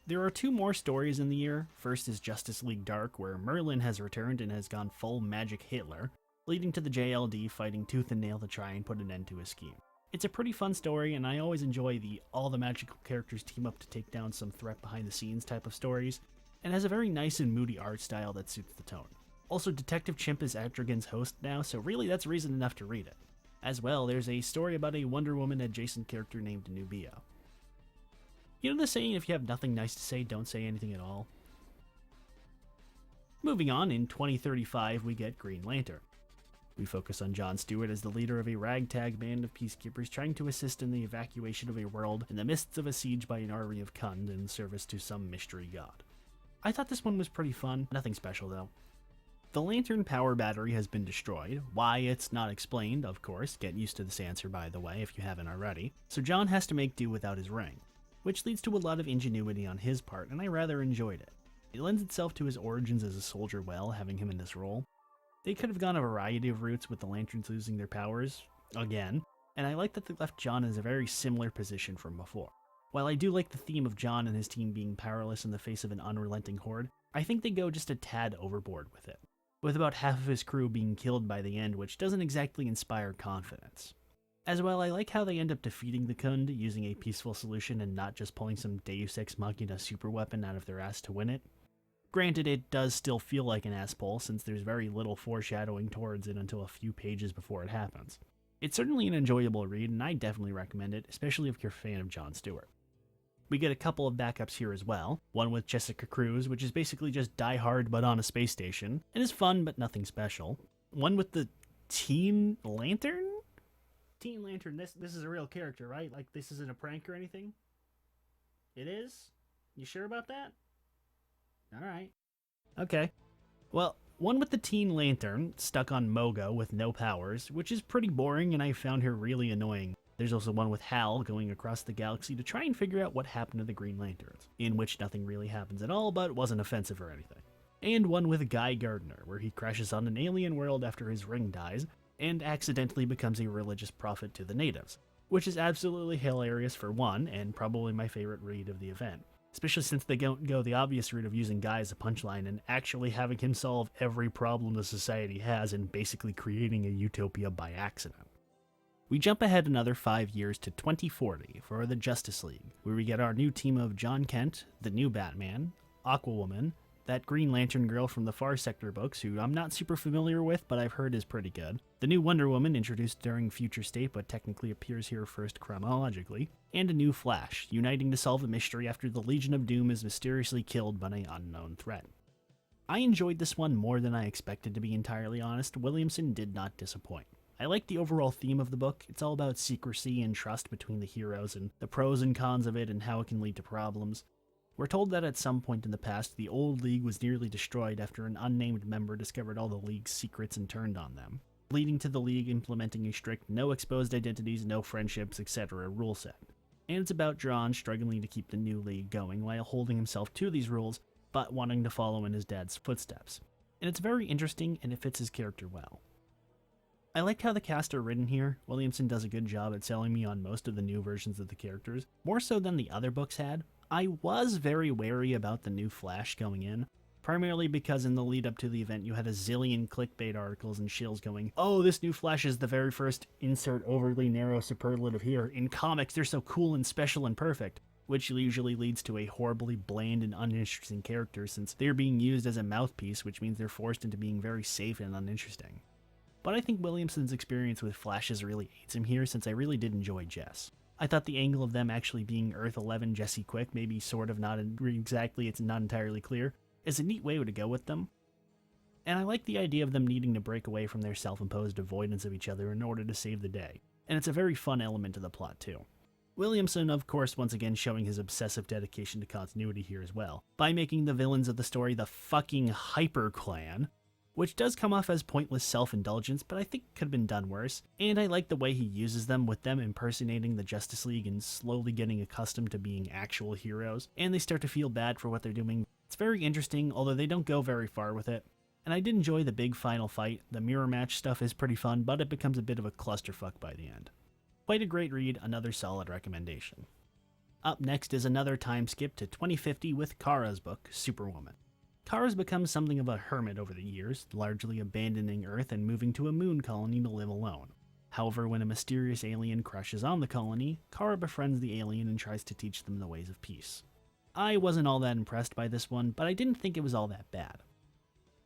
There are two more stories in the year. First is Justice League Dark, where Merlin has returned and has gone full magic Hitler, leading to the JLD fighting tooth and nail to try and put an end to his scheme. It's a pretty fun story, and I always enjoy the all the magical characters team up to take down some threat behind the scenes type of stories, and has a very nice and moody art style that suits the tone. Also, Detective Chimp is Etrigan's host now, so really that's reason enough to read it. As well, there's a story about a Wonder Woman adjacent character named Nubia. You know the saying, if you have nothing nice to say, don't say anything at all? Moving on, in 2035 we get Green Lantern. We focus on John Stewart as the leader of a ragtag band of peacekeepers trying to assist in the evacuation of a world in the midst of a siege by an army of Khund in service to some mystery god. I thought this one was pretty fun, nothing special though. The Lantern power battery has been destroyed. Why, it's not explained, of course. Get used to this answer, by the way, if you haven't already. So John has to make do without his ring, which leads to a lot of ingenuity on his part, and I rather enjoyed it. It lends itself to his origins as a soldier well, having him in this role. They could have gone a variety of routes with the Lanterns losing their powers, again, and I like that they left John in a very similar position from before. While I do like the theme of John and his team being powerless in the face of an unrelenting horde, I think they go just a tad overboard with it, with about half of his crew being killed by the end, which doesn't exactly inspire confidence. As well, I like how they end up defeating the Khund using a peaceful solution and not just pulling some Deus Ex Machina superweapon out of their ass to win it. Granted, it does still feel like an ass pull since there's very little foreshadowing towards it until a few pages before it happens. It's certainly an enjoyable read, and I definitely recommend it, especially if you're a fan of John Stewart. We get a couple of backups here as well, one with Jessica Cruz, which is basically just Die Hard but on a space station, and is fun but nothing special. One with the Teen Lantern? Teen Lantern, this is a real character, right? Like, this isn't a prank or anything? It is? You sure about that? Alright. Okay. Well, one with the Teen Lantern, stuck on Mogo with no powers, which is pretty boring and I found her really annoying. There's also one with Hal going across the galaxy to try and figure out what happened to the Green Lanterns, in which nothing really happens at all but wasn't offensive or anything. And one with Guy Gardner, where he crashes on an alien world after his ring dies, and accidentally becomes a religious prophet to the natives, which is absolutely hilarious for one, and probably my favorite read of the event. Especially since they don't go the obvious route of using Guy as a punchline and actually having him solve every problem the society has and basically creating a utopia by accident. We jump ahead another 5 years to 2040 for the Justice League, where we get our new team of John Kent, the new Batman, Aquawoman, that Green Lantern girl from the Far Sector books, who I'm not super familiar with, but I've heard is pretty good. The new Wonder Woman, introduced during Future State, but technically appears here first chronologically. And a new Flash, uniting to solve a mystery after the Legion of Doom is mysteriously killed by an unknown threat. I enjoyed this one more than I expected, to be entirely honest. Williamson did not disappoint. I like the overall theme of the book. It's all about secrecy and trust between the heroes and the pros and cons of it and how it can lead to problems. We're told that at some point in the past, the old League was nearly destroyed after an unnamed member discovered all the League's secrets and turned on them, leading to the League implementing a strict no exposed identities, no friendships, etc. rule set. And it's about John struggling to keep the new League going while holding himself to these rules, but wanting to follow in his dad's footsteps. And it's very interesting, and it fits his character well. I like how the cast are written here. Williamson does a good job at selling me on most of the new versions of the characters, more so than the other books had. I was very wary about the new Flash going in, primarily because in the lead up to the event you had a zillion clickbait articles and shills going, "Oh, this new Flash is the very first insert overly narrow superlative here. In comics, they're so cool and special and perfect," which usually leads to a horribly bland and uninteresting character since they're being used as a mouthpiece, which means they're forced into being very safe and uninteresting. But I think Williamson's experience with Flashes really aids him here, since I really did enjoy Jess. I thought the angle of them actually being Earth 11 Jesse Quick, maybe sort of, not exactly, it's not entirely clear, is a neat way to go with them. And I like the idea of them needing to break away from their self-imposed avoidance of each other in order to save the day. And it's a very fun element to the plot too. Williamson, of course, once again showing his obsessive dedication to continuity here as well, by making the villains of the story the fucking Hyper Clan, which does come off as pointless self-indulgence, but I think could have been done worse, and I like the way he uses them, with them impersonating the Justice League and slowly getting accustomed to being actual heroes, and they start to feel bad for what they're doing. It's very interesting, although they don't go very far with it. And I did enjoy the big final fight. The mirror match stuff is pretty fun, but it becomes a bit of a clusterfuck by the end. Quite a great read, another solid recommendation. Up next is another time skip to 2050 with Kara's book, Superwoman. Kara's become something of a hermit over the years, largely abandoning Earth and moving to a moon colony to live alone. However, when a mysterious alien crushes on the colony, Kara befriends the alien and tries to teach them the ways of peace. I wasn't all that impressed by this one, but I didn't think it was all that bad.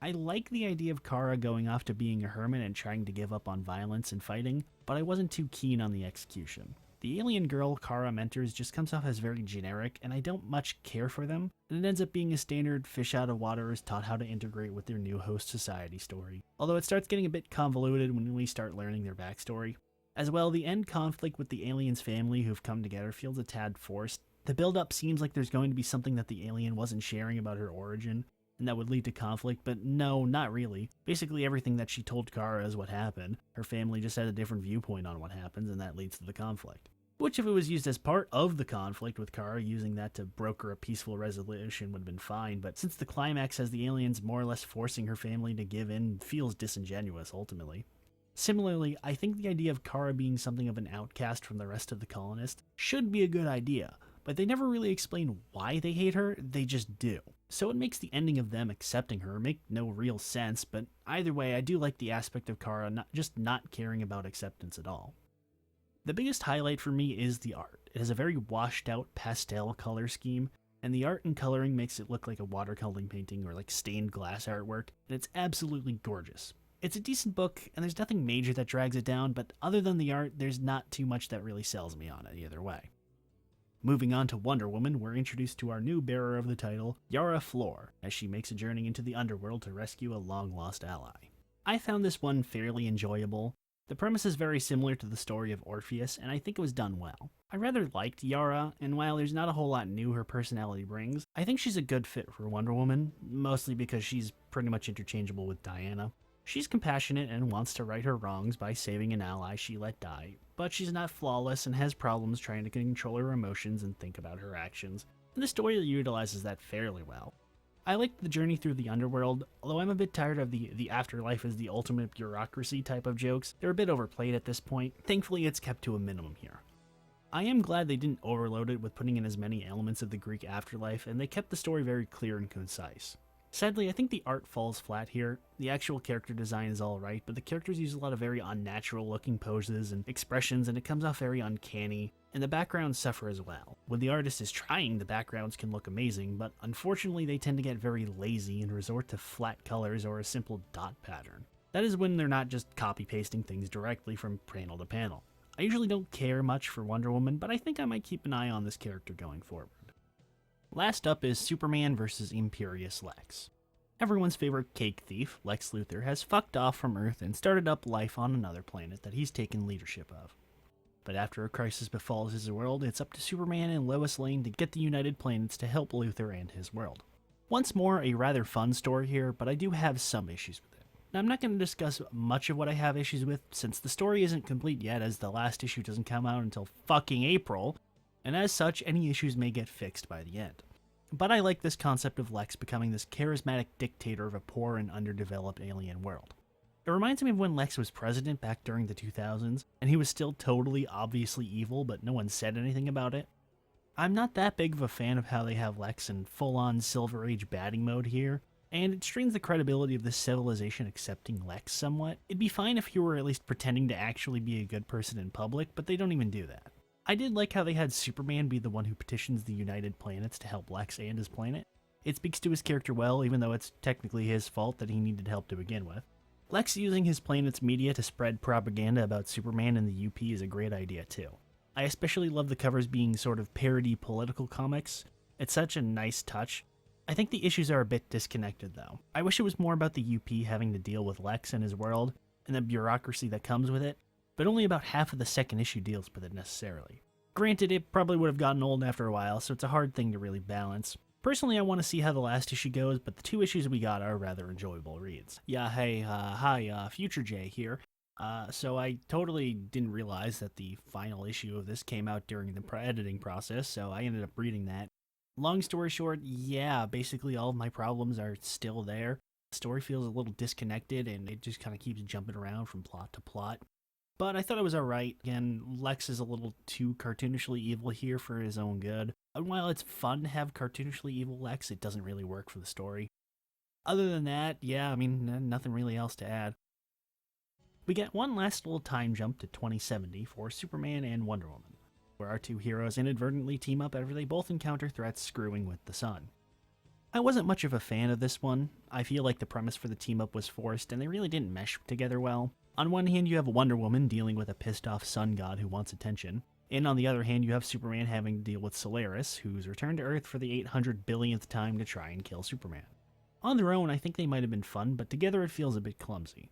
I like the idea of Kara going off to being a hermit and trying to give up on violence and fighting, but I wasn't too keen on the execution. The alien girl Kara mentors just comes off as very generic, and I don't much care for them, and it ends up being a standard fish out of water is taught how to integrate with their new host society story, although it starts getting a bit convoluted when we start learning their backstory. As well, the end conflict with the alien's family who've come together feels a tad forced. The build-up seems like there's going to be something that the alien wasn't sharing about her origin, and that would lead to conflict, but no, not really. Basically everything that she told Kara is what happened. Her family just had a different viewpoint on what happens, and that leads to the conflict. Which, if it was used as part of the conflict with Kara, using that to broker a peaceful resolution would have been fine, but since the climax has the aliens more or less forcing her family to give in, feels disingenuous, ultimately. Similarly, I think the idea of Kara being something of an outcast from the rest of the colonists should be a good idea, but they never really explain why they hate her, they just do. So it makes the ending of them accepting her make no real sense, but either way, I do like the aspect of Kara not caring about acceptance at all. The biggest highlight for me is the art. It has a very washed out pastel color scheme, and the art and coloring makes it look like a watercoloring painting or like stained glass artwork, and it's absolutely gorgeous. It's a decent book, and there's nothing major that drags it down, but other than the art, there's not too much that really sells me on it either way. Moving on to Wonder Woman, we're introduced to our new bearer of the title, Yara Flor, as she makes a journey into the underworld to rescue a long-lost ally. I found this one fairly enjoyable. The premise is very similar to the story of Orpheus, and I think it was done well. I rather liked Yara, and while there's not a whole lot new her personality brings, I think she's a good fit for Wonder Woman, mostly because she's pretty much interchangeable with Diana. She's compassionate and wants to right her wrongs by saving an ally she let die, but she's not flawless and has problems trying to control her emotions and think about her actions, and the story utilizes that fairly well. I liked the journey through the underworld, although I'm a bit tired of the afterlife is the ultimate bureaucracy type of jokes. They're a bit overplayed at this point. Thankfully, it's kept to a minimum here. I am glad they didn't overload it with putting in as many elements of the Greek afterlife, and they kept the story very clear and concise. Sadly, I think the art falls flat here. The actual character design is alright, but the characters use a lot of very unnatural looking poses and expressions, and it comes off very uncanny, and the backgrounds suffer as well. When the artist is trying, the backgrounds can look amazing, but unfortunately they tend to get very lazy and resort to flat colors or a simple dot pattern. That is when they're not just copy-pasting things directly from panel to panel. I usually don't care much for Wonder Woman, but I think I might keep an eye on this character going forward. Last up is Superman vs. Imperious Lex. Everyone's favorite cake thief, Lex Luthor, has fucked off from Earth and started up life on another planet that he's taken leadership of. But after a crisis befalls his world, it's up to Superman and Lois Lane to get the United Planets to help Luthor and his world. Once more, a rather fun story here, but I do have some issues with it. Now, I'm not going to discuss much of what I have issues with, since the story isn't complete yet, as the last issue doesn't come out until fucking April, and as such, any issues may get fixed by the end. But I like this concept of Lex becoming this charismatic dictator of a poor and underdeveloped alien world. It reminds me of when Lex was president back during the 2000s, and he was still totally obviously evil, but no one said anything about it. I'm not that big of a fan of how they have Lex in full-on Silver Age batting mode here, and it strains the credibility of this civilization accepting Lex somewhat. It'd be fine if he were at least pretending to actually be a good person in public, but they don't even do that. I did like how they had Superman be the one who petitions the United Planets to help Lex and his planet. It speaks to his character well, even though it's technically his fault that he needed help to begin with. Lex using his planet's media to spread propaganda about Superman and the UP is a great idea too. I especially love the covers being sort of parody political comics. It's such a nice touch. I think the issues are a bit disconnected though. I wish it was more about the UP having to deal with Lex and his world, and the bureaucracy that comes with it, but only about half of the second issue deals with it necessarily. Granted, it probably would have gotten old after a while, so it's a hard thing to really balance. Personally, I want to see how the last issue goes, but the two issues we got are rather enjoyable reads. Yeah, hey, hi, Future J here. So I totally didn't realize that the final issue of this came out during the editing process, so I ended up reading that. Long story short, yeah, basically all of my problems are still there. The story feels a little disconnected, and it just kind of keeps jumping around from plot to plot. But I thought it was alright. Again, Lex is a little too cartoonishly evil here for his own good. And while it's fun to have cartoonishly evil Lex, it doesn't really work for the story. Other than that, yeah, I mean, nothing really else to add. We get one last little time jump to 2070 for Superman and Wonder Woman, where our two heroes inadvertently team up after they both encounter threats screwing with the sun. I wasn't much of a fan of this one. I feel like the premise for the team up was forced and they really didn't mesh together well. On one hand, you have Wonder Woman dealing with a pissed off sun god who wants attention, and on the other hand, you have Superman having to deal with Solaris, who's returned to Earth for the 800 billionth time to try and kill Superman. On their own, I think they might have been fun, but together it feels a bit clumsy.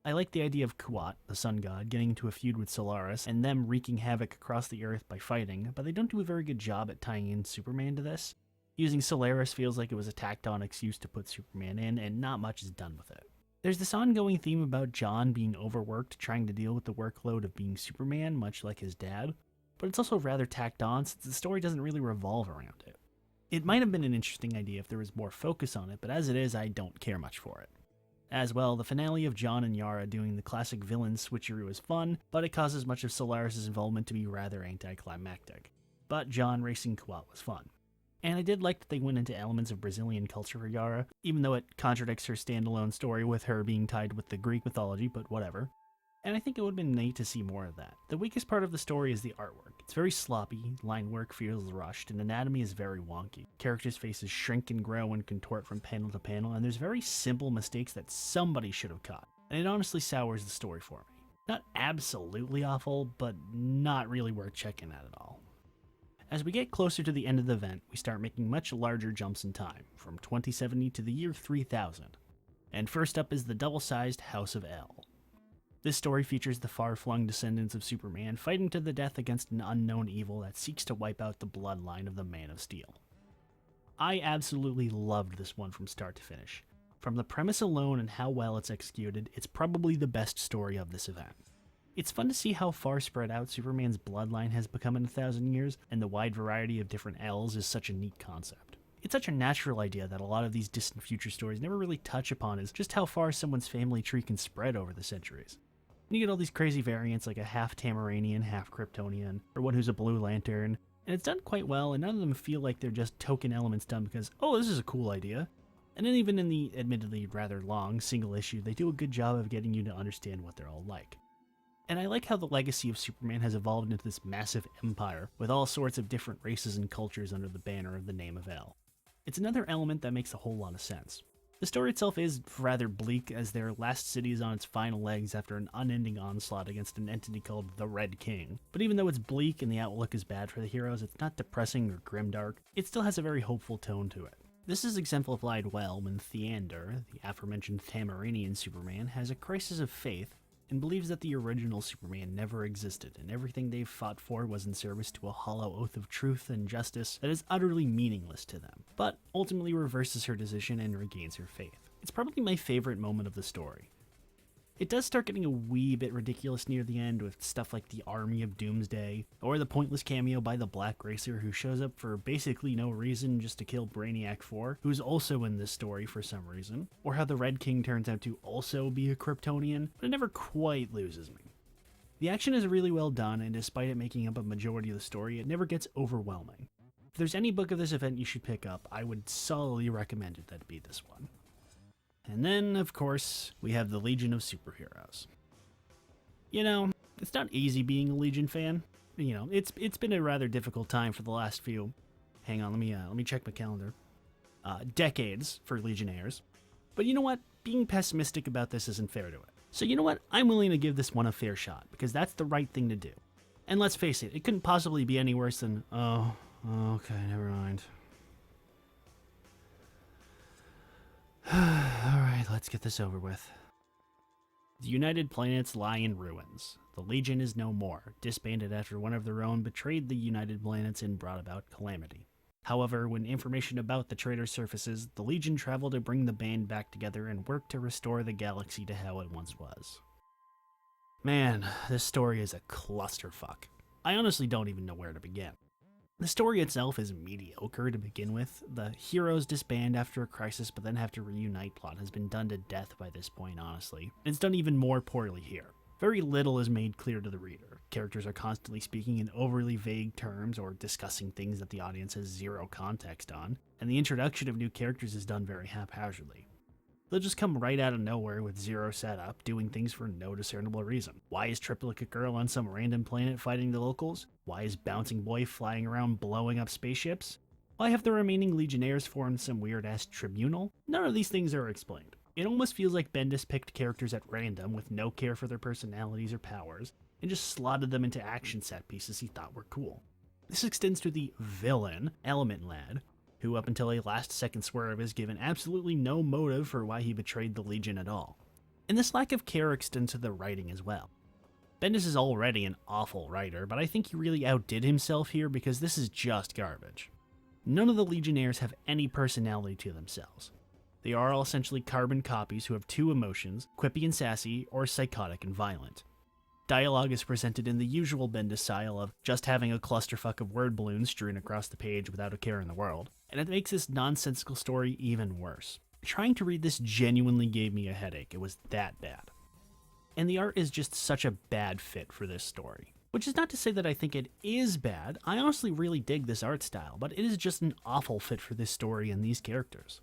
I like the idea of Kuat, the sun god, getting into a feud with Solaris, and them wreaking havoc across the Earth by fighting, but they don't do a very good job at tying in Superman to this. Using Solaris feels like it was a tacked-on excuse to put Superman in, and not much is done with it. There's this ongoing theme about John being overworked trying to deal with the workload of being Superman, much like his dad, but it's also rather tacked on since the story doesn't really revolve around it. It might have been an interesting idea if there was more focus on it, but as it is, I don't care much for it. As well, the finale of John and Yara doing the classic villain switcheroo is fun, but it causes much of Solaris' involvement to be rather anticlimactic. But John racing Kuat was fun. And I did like that they went into elements of Brazilian culture for Yara, even though it contradicts her standalone story with her being tied with the Greek mythology, but whatever. And I think it would have been neat to see more of that. The weakest part of the story is the artwork. It's very sloppy, line work feels rushed, and anatomy is very wonky. Characters' faces shrink and grow and contort from panel to panel, and there's very simple mistakes that somebody should have caught. And it honestly sours the story for me. Not absolutely awful, but not really worth checking out at all. As we get closer to the end of the event, we start making much larger jumps in time, from 2070 to the year 3000. And first up is the double-sized House of El. This story features the far-flung descendants of Superman fighting to the death against an unknown evil that seeks to wipe out the bloodline of the Man of Steel. I absolutely loved this one from start to finish. From the premise alone and how well it's executed, it's probably the best story of this event. It's fun to see how far spread out Superman's bloodline has become in 1,000 years, and the wide variety of different L's is such a neat concept. It's such a natural idea that a lot of these distant future stories never really touch upon is just how far someone's family tree can spread over the centuries. And you get all these crazy variants like a half Tamaranian, half Kryptonian, or one who's a Blue Lantern, and it's done quite well, and none of them feel like they're just token elements done because, oh, this is a cool idea. And then even in the admittedly rather long single issue, they do a good job of getting you to understand what they're all like. And I like how the legacy of Superman has evolved into this massive empire with all sorts of different races and cultures under the banner of the name of El. It's another element that makes a whole lot of sense. The story itself is rather bleak, as their last city is on its final legs after an unending onslaught against an entity called the Red King. But even though it's bleak and the outlook is bad for the heroes, it's not depressing or grimdark. It still has a very hopeful tone to it. This is exemplified well when Theander, the aforementioned Thamarinian Superman, has a crisis of faith and believes that the original Superman never existed and everything they've fought for was in service to a hollow oath of truth and justice that is utterly meaningless to them, but ultimately reverses her decision and regains her faith. It's probably my favorite moment of the story. It does start getting a wee bit ridiculous near the end with stuff like the Army of Doomsday, or the pointless cameo by the Black Racer who shows up for basically no reason just to kill Brainiac 4, who's also in this story for some reason, or how the Red King turns out to also be a Kryptonian, but it never quite loses me. The action is really well done, and despite it making up a majority of the story, it never gets overwhelming. If there's any book of this event you should pick up, I would solidly recommend it that be this one. And then, of course, we have the Legion of Superheroes. You know, it's not easy being a Legion fan. You know, it's been a rather difficult time for the last few. Hang on, let me check my calendar. Decades for Legionnaires. But you know what? Being pessimistic about this isn't fair to it. So you know what? I'm willing to give this one a fair shot, because that's the right thing to do. And let's face it couldn't possibly be any worse than, oh, okay, never mind. Alright, let's get this over with. The United Planets lie in ruins. The Legion is no more, disbanded after one of their own betrayed the United Planets and brought about calamity. However, when information about the traitor surfaces, the Legion travel to bring the band back together and work to restore the galaxy to how it once was. Man, this story is a clusterfuck. I honestly don't even know where to begin. The story itself is mediocre to begin with. The heroes disband after a crisis but then have to reunite plot has been done to death by this point, honestly. And it's done even more poorly here. Very little is made clear to the reader. Characters are constantly speaking in overly vague terms or discussing things that the audience has zero context on, and the introduction of new characters is done very haphazardly. They'll just come right out of nowhere with zero setup, doing things for no discernible reason. Why is Triplicate Girl on some random planet fighting the locals? Why is Bouncing Boy flying around blowing up spaceships? Why have the remaining Legionnaires formed some weird-ass tribunal? None of these things are explained. It almost feels like Bendis picked characters at random with no care for their personalities or powers, and just slotted them into action set pieces he thought were cool. This extends to the villain, Element Lad, who up until a last-second swerve is given absolutely no motive for why he betrayed the Legion at all. And this lack of care extends to the writing as well. Bendis is already an awful writer, but I think he really outdid himself here because this is just garbage. None of the Legionnaires have any personality to themselves. They are all essentially carbon copies who have two emotions, quippy and sassy, or psychotic and violent. Dialogue is presented in the usual Bendis style of just having a clusterfuck of word balloons strewn across the page without a care in the world, and it makes this nonsensical story even worse. Trying to read this genuinely gave me a headache, it was that bad. And the art is just such a bad fit for this story. Which is not to say that I think it is bad, I honestly really dig this art style, but it is just an awful fit for this story and these characters.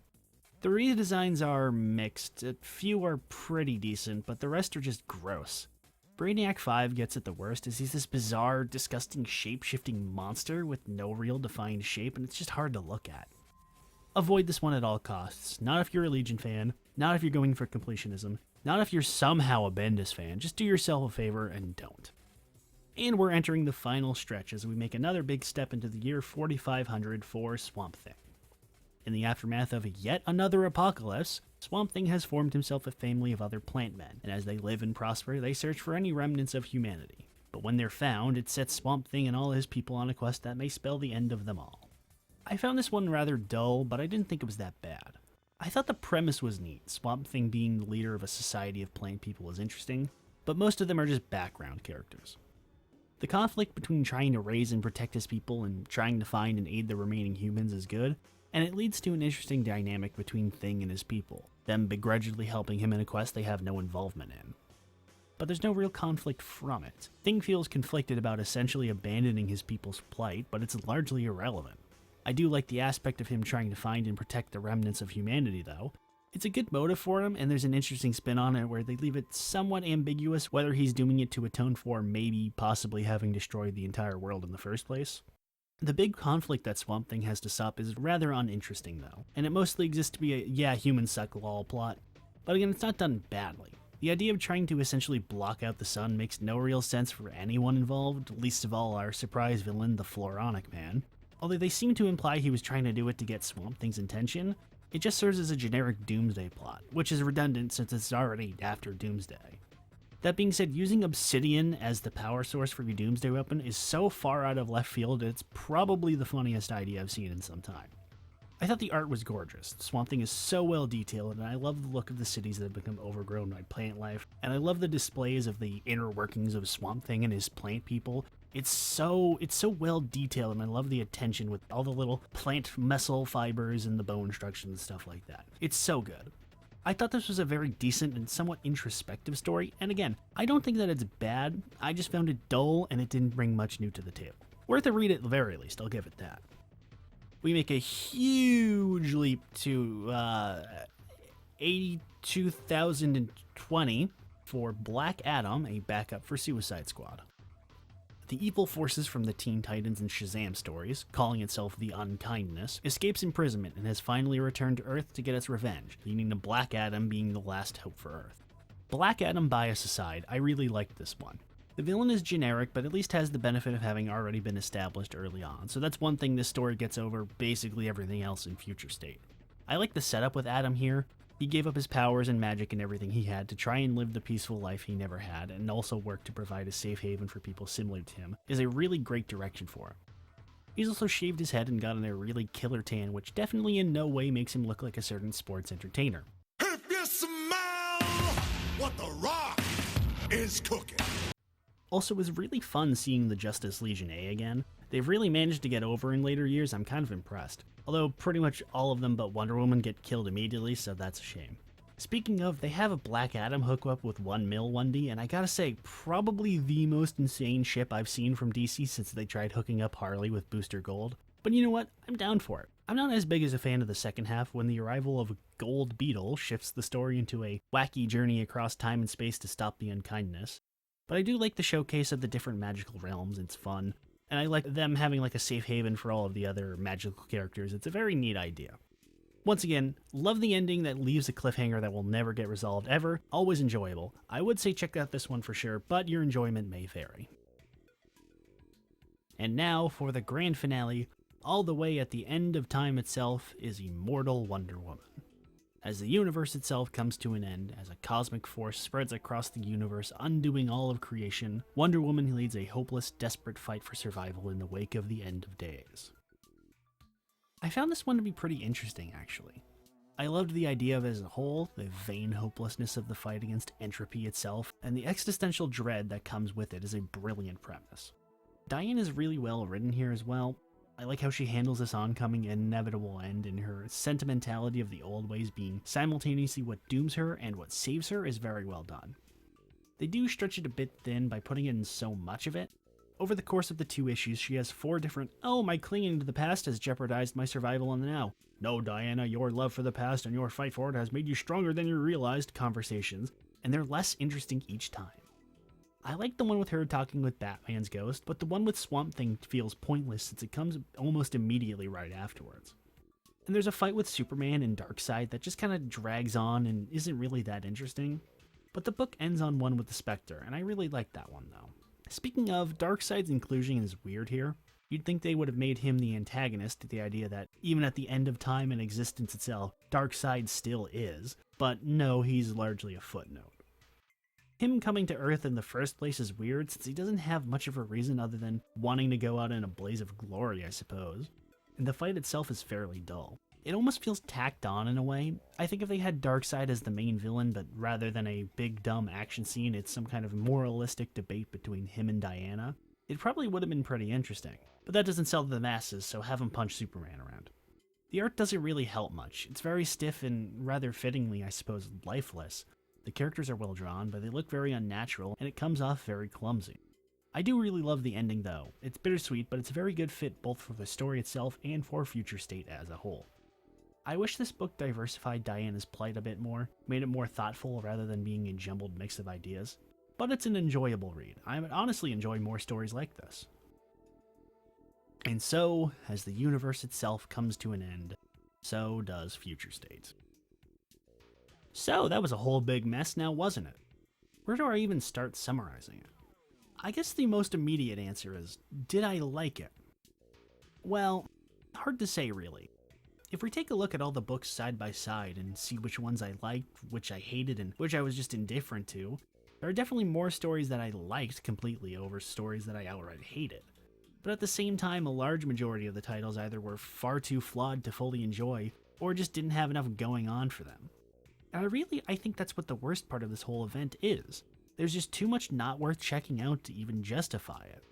The redesigns are mixed, a few are pretty decent, but the rest are just gross. Brainiac 5 gets it the worst as he's this bizarre, disgusting, shape-shifting monster with no real defined shape, and it's just hard to look at. Avoid this one at all costs. Not if you're a Legion fan, not if you're going for completionism, not if you're somehow a Bendis fan. Just do yourself a favor and don't. And we're entering the final stretch as we make another big step into the year 4500 for Swamp Thing. In the aftermath of yet another apocalypse, Swamp Thing has formed himself a family of other plant men, and as they live and prosper, they search for any remnants of humanity. But when they're found, it sets Swamp Thing and all his people on a quest that may spell the end of them all. I found this one rather dull, but I didn't think it was that bad. I thought the premise was neat, Swamp Thing being the leader of a society of plant people was interesting, but most of them are just background characters. The conflict between trying to raise and protect his people and trying to find and aid the remaining humans is good, and it leads to an interesting dynamic between Thing and his people, them begrudgingly helping him in a quest they have no involvement in. But there's no real conflict from it. Thing feels conflicted about essentially abandoning his people's plight, but it's largely irrelevant. I do like the aspect of him trying to find and protect the remnants of humanity, though. It's a good motive for him, and there's an interesting spin on it where they leave it somewhat ambiguous whether he's doing it to atone for maybe possibly having destroyed the entire world in the first place. The big conflict that Swamp Thing has to stop is rather uninteresting, though, and it mostly exists to be a yeah, humans suck lol plot. But again, it's not done badly. The idea of trying to essentially block out the sun makes no real sense for anyone involved, least of all our surprise villain, the Floronic Man. Although they seem to imply he was trying to do it to get Swamp Thing's attention, it just serves as a generic Doomsday plot, which is redundant since it's already after Doomsday. That being said, using Obsidian as the power source for your Doomsday weapon is so far out of left field it's probably the funniest idea I've seen in some time. I thought the art was gorgeous. Swamp Thing is so well detailed, and I love the look of the cities that have become overgrown by plant life, and I love the displays of the inner workings of Swamp Thing and his plant people. It's so well detailed, and I love the attention with all the little plant muscle fibers and the bone structures and stuff like that. It's so good. I thought this was a very decent and somewhat introspective story, and again, I don't think that it's bad, I just found it dull and it didn't bring much new to the table. Worth a read at the very least, I'll give it that. We make a huge leap to 82,020 for Black Adam, a backup for Suicide Squad. The evil forces from the Teen Titans and Shazam stories, calling itself the Unkindness, escapes imprisonment and has finally returned to Earth to get its revenge, leading to Black Adam being the last hope for Earth. Black Adam bias aside, I really liked this one. The villain is generic, but at least has the benefit of having already been established early on, so that's one thing this story gets over basically everything else in Future State. I like the setup with Adam here. He gave up his powers and magic and everything he had to try and live the peaceful life he never had, and also work to provide a safe haven for people similar to him, is a really great direction for him. He's also shaved his head and gotten a really killer tan, which definitely in no way makes him look like a certain sports entertainer.
If you smell what the Rock is cooking.
Also, it was really fun seeing the Justice Legion A again. They've really managed to get over in later years. I'm kind of impressed. Although pretty much all of them but Wonder Woman get killed immediately, so that's a shame. Speaking of, they have a Black Adam hookup with 1-mil-1D, and I gotta say, probably the most insane ship I've seen from DC since they tried hooking up Harley with Booster Gold. But you know what? I'm down for it. I'm not as big as a fan of the second half when the arrival of Gold Beetle shifts the story into a wacky journey across time and space to stop the unkindness. But I do like the showcase of the different magical realms, it's fun. And I like them having like a safe haven for all of the other magical characters. It's a very neat idea. Once again, love the ending that leaves a cliffhanger that will never get resolved ever. Always enjoyable. I would say check out this one for sure, but your enjoyment may vary. And now for the grand finale, all the way at the end of time itself is Immortal Wonder Woman. As the universe itself comes to an end, as a cosmic force spreads across the universe, undoing all of creation, Wonder Woman leads a hopeless, desperate fight for survival in the wake of the end of days. I found this one to be pretty interesting, actually. I loved the idea of it as a whole, the vain hopelessness of the fight against entropy itself, and the existential dread that comes with it is a brilliant premise. Diane is really well written here as well. I like how she handles this oncoming inevitable end, and her sentimentality of the old ways being simultaneously what dooms her and what saves her is very well done. They do stretch it a bit thin by putting in so much of it. Over the course of the 2 issues, she has 4 different, "Oh, my clinging to the past has jeopardized my survival in the now. No, Diana, your love for the past and your fight for it has made you stronger than you realized" conversations, and they're less interesting each time. I like the one with her talking with Batman's ghost, but the one with Swamp Thing feels pointless since it comes almost immediately right afterwards. And there's a fight with Superman and Darkseid that just kind of drags on and isn't really that interesting. But the book ends on one with the Spectre, and I really like that one though. Speaking of, Darkseid's inclusion is weird here. You'd think they would have made him the antagonist, the idea that even at the end of time and existence itself, Darkseid still is, but no, he's largely a footnote. Him coming to Earth in the first place is weird since he doesn't have much of a reason other than wanting to go out in a blaze of glory, I suppose. And the fight itself is fairly dull. It almost feels tacked on in a way. I think if they had Darkseid as the main villain, but rather than a big dumb action scene, it's some kind of moralistic debate between him and Diana, it probably would have been pretty interesting. But that doesn't sell to the masses, so have him punch Superman around. The art doesn't really help much. It's very stiff and rather fittingly, I suppose, lifeless. The characters are well drawn, but they look very unnatural, and it comes off very clumsy. I do really love the ending though. It's bittersweet, but it's a very good fit both for the story itself and for Future State as a whole. I wish this book diversified Diana's plight a bit more, made it more thoughtful rather than being a jumbled mix of ideas. But it's an enjoyable read. I would honestly enjoy more stories like this. And so, as the universe itself comes to an end, so does Future State. So, that was a whole big mess now, wasn't it? Where do I even start summarizing it? I guess the most immediate answer is, did I like it? Well, hard to say really. If we take a look at all the books side by side and see which ones I liked, which I hated, and which I was just indifferent to, there are definitely more stories that I liked completely over stories that I outright hated. But at the same time, a large majority of the titles either were far too flawed to fully enjoy, or just didn't have enough going on for them. And I think that's what the worst part of this whole event is. There's just too much not worth checking out to even justify it.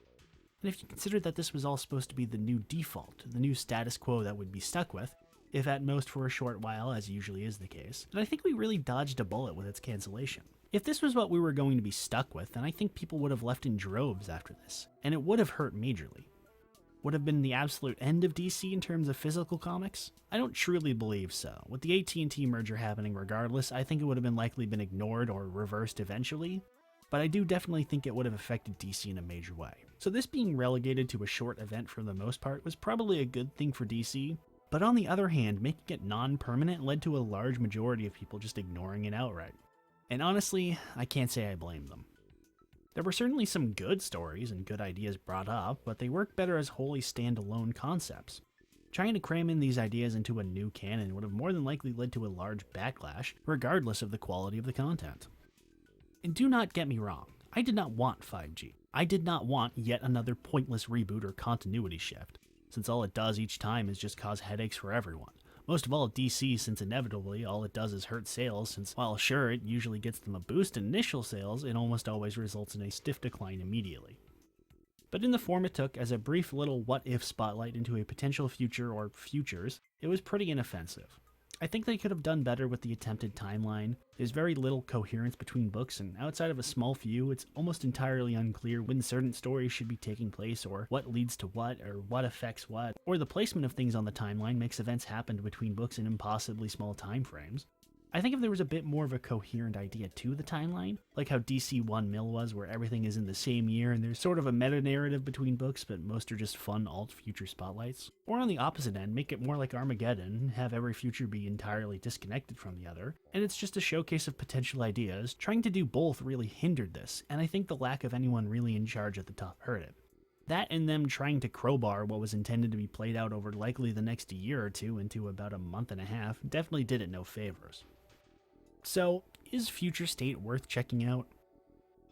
And if you consider that this was all supposed to be the new default, the new status quo that we'd be stuck with, if at most for a short while, as usually is the case, then I think we really dodged a bullet with its cancellation. If this was what we were going to be stuck with, then I think people would have left in droves after this, and it would have hurt majorly. Would have been the absolute end of DC in terms of physical comics? I don't truly believe so. With the AT&T merger happening regardless, I think it would have been likely been ignored or reversed eventually, but I do definitely think it would have affected DC in a major way. So this being relegated to a short event for the most part was probably a good thing for DC, but on the other hand, making it non-permanent led to a large majority of people just ignoring it outright. And honestly, I can't say I blame them. There were certainly some good stories and good ideas brought up, but they work better as wholly standalone concepts. Trying to cram in these ideas into a new canon would have more than likely led to a large backlash, regardless of the quality of the content. And do not get me wrong, I did not want 5G. I did not want yet another pointless reboot or continuity shift, since all it does each time is just cause headaches for everyone. Most of all DC, since inevitably all it does is hurt sales, since while sure it usually gets them a boost in initial sales, it almost always results in a stiff decline immediately. But in the form it took as a brief little what-if spotlight into a potential future or futures, it was pretty inoffensive. I think they could have done better with the attempted timeline. There's very little coherence between books, and outside of a small few, it's almost entirely unclear when certain stories should be taking place, or what leads to what, or what affects what, or the placement of things on the timeline makes events happen between books in impossibly small time frames. I think if there was a bit more of a coherent idea to the timeline, like how DC 1 Mill was, where everything is in the same year and there's sort of a meta-narrative between books, but most are just fun alt-future spotlights. Or on the opposite end, make it more like Armageddon, have every future be entirely disconnected from the other, and it's just a showcase of potential ideas. Trying to do both really hindered this, and I think the lack of anyone really in charge at the top hurt it. That and them trying to crowbar what was intended to be played out over likely the next year or two into about a month and a half definitely did it no favors. So, is Future State worth checking out?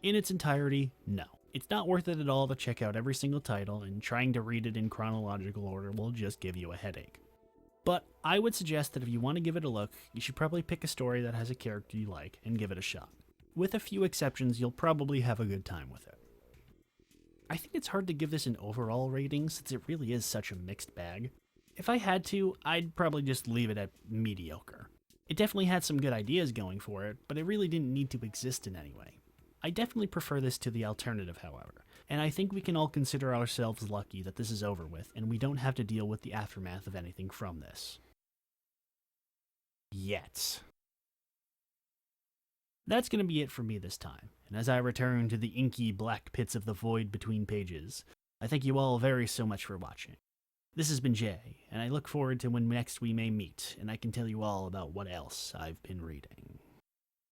In its entirety, no. It's not worth it at all to check out every single title, and trying to read it in chronological order will just give you a headache. But I would suggest that if you want to give it a look, you should probably pick a story that has a character you like and give it a shot. With a few exceptions, you'll probably have a good time with it. I think it's hard to give this an overall rating since it really is such a mixed bag. If I had to, I'd probably just leave it at mediocre. It definitely had some good ideas going for it, but it really didn't need to exist in any way. I definitely prefer this to the alternative, however, and I think we can all consider ourselves lucky that this is over with and we don't have to deal with the aftermath of anything from this. Yet. That's going to be it for me this time, and as I return to the inky black pits of the void between pages, I thank you all very so much for watching. This has been Jay, and I look forward to when next we may meet, and I can tell you all about what else I've been reading.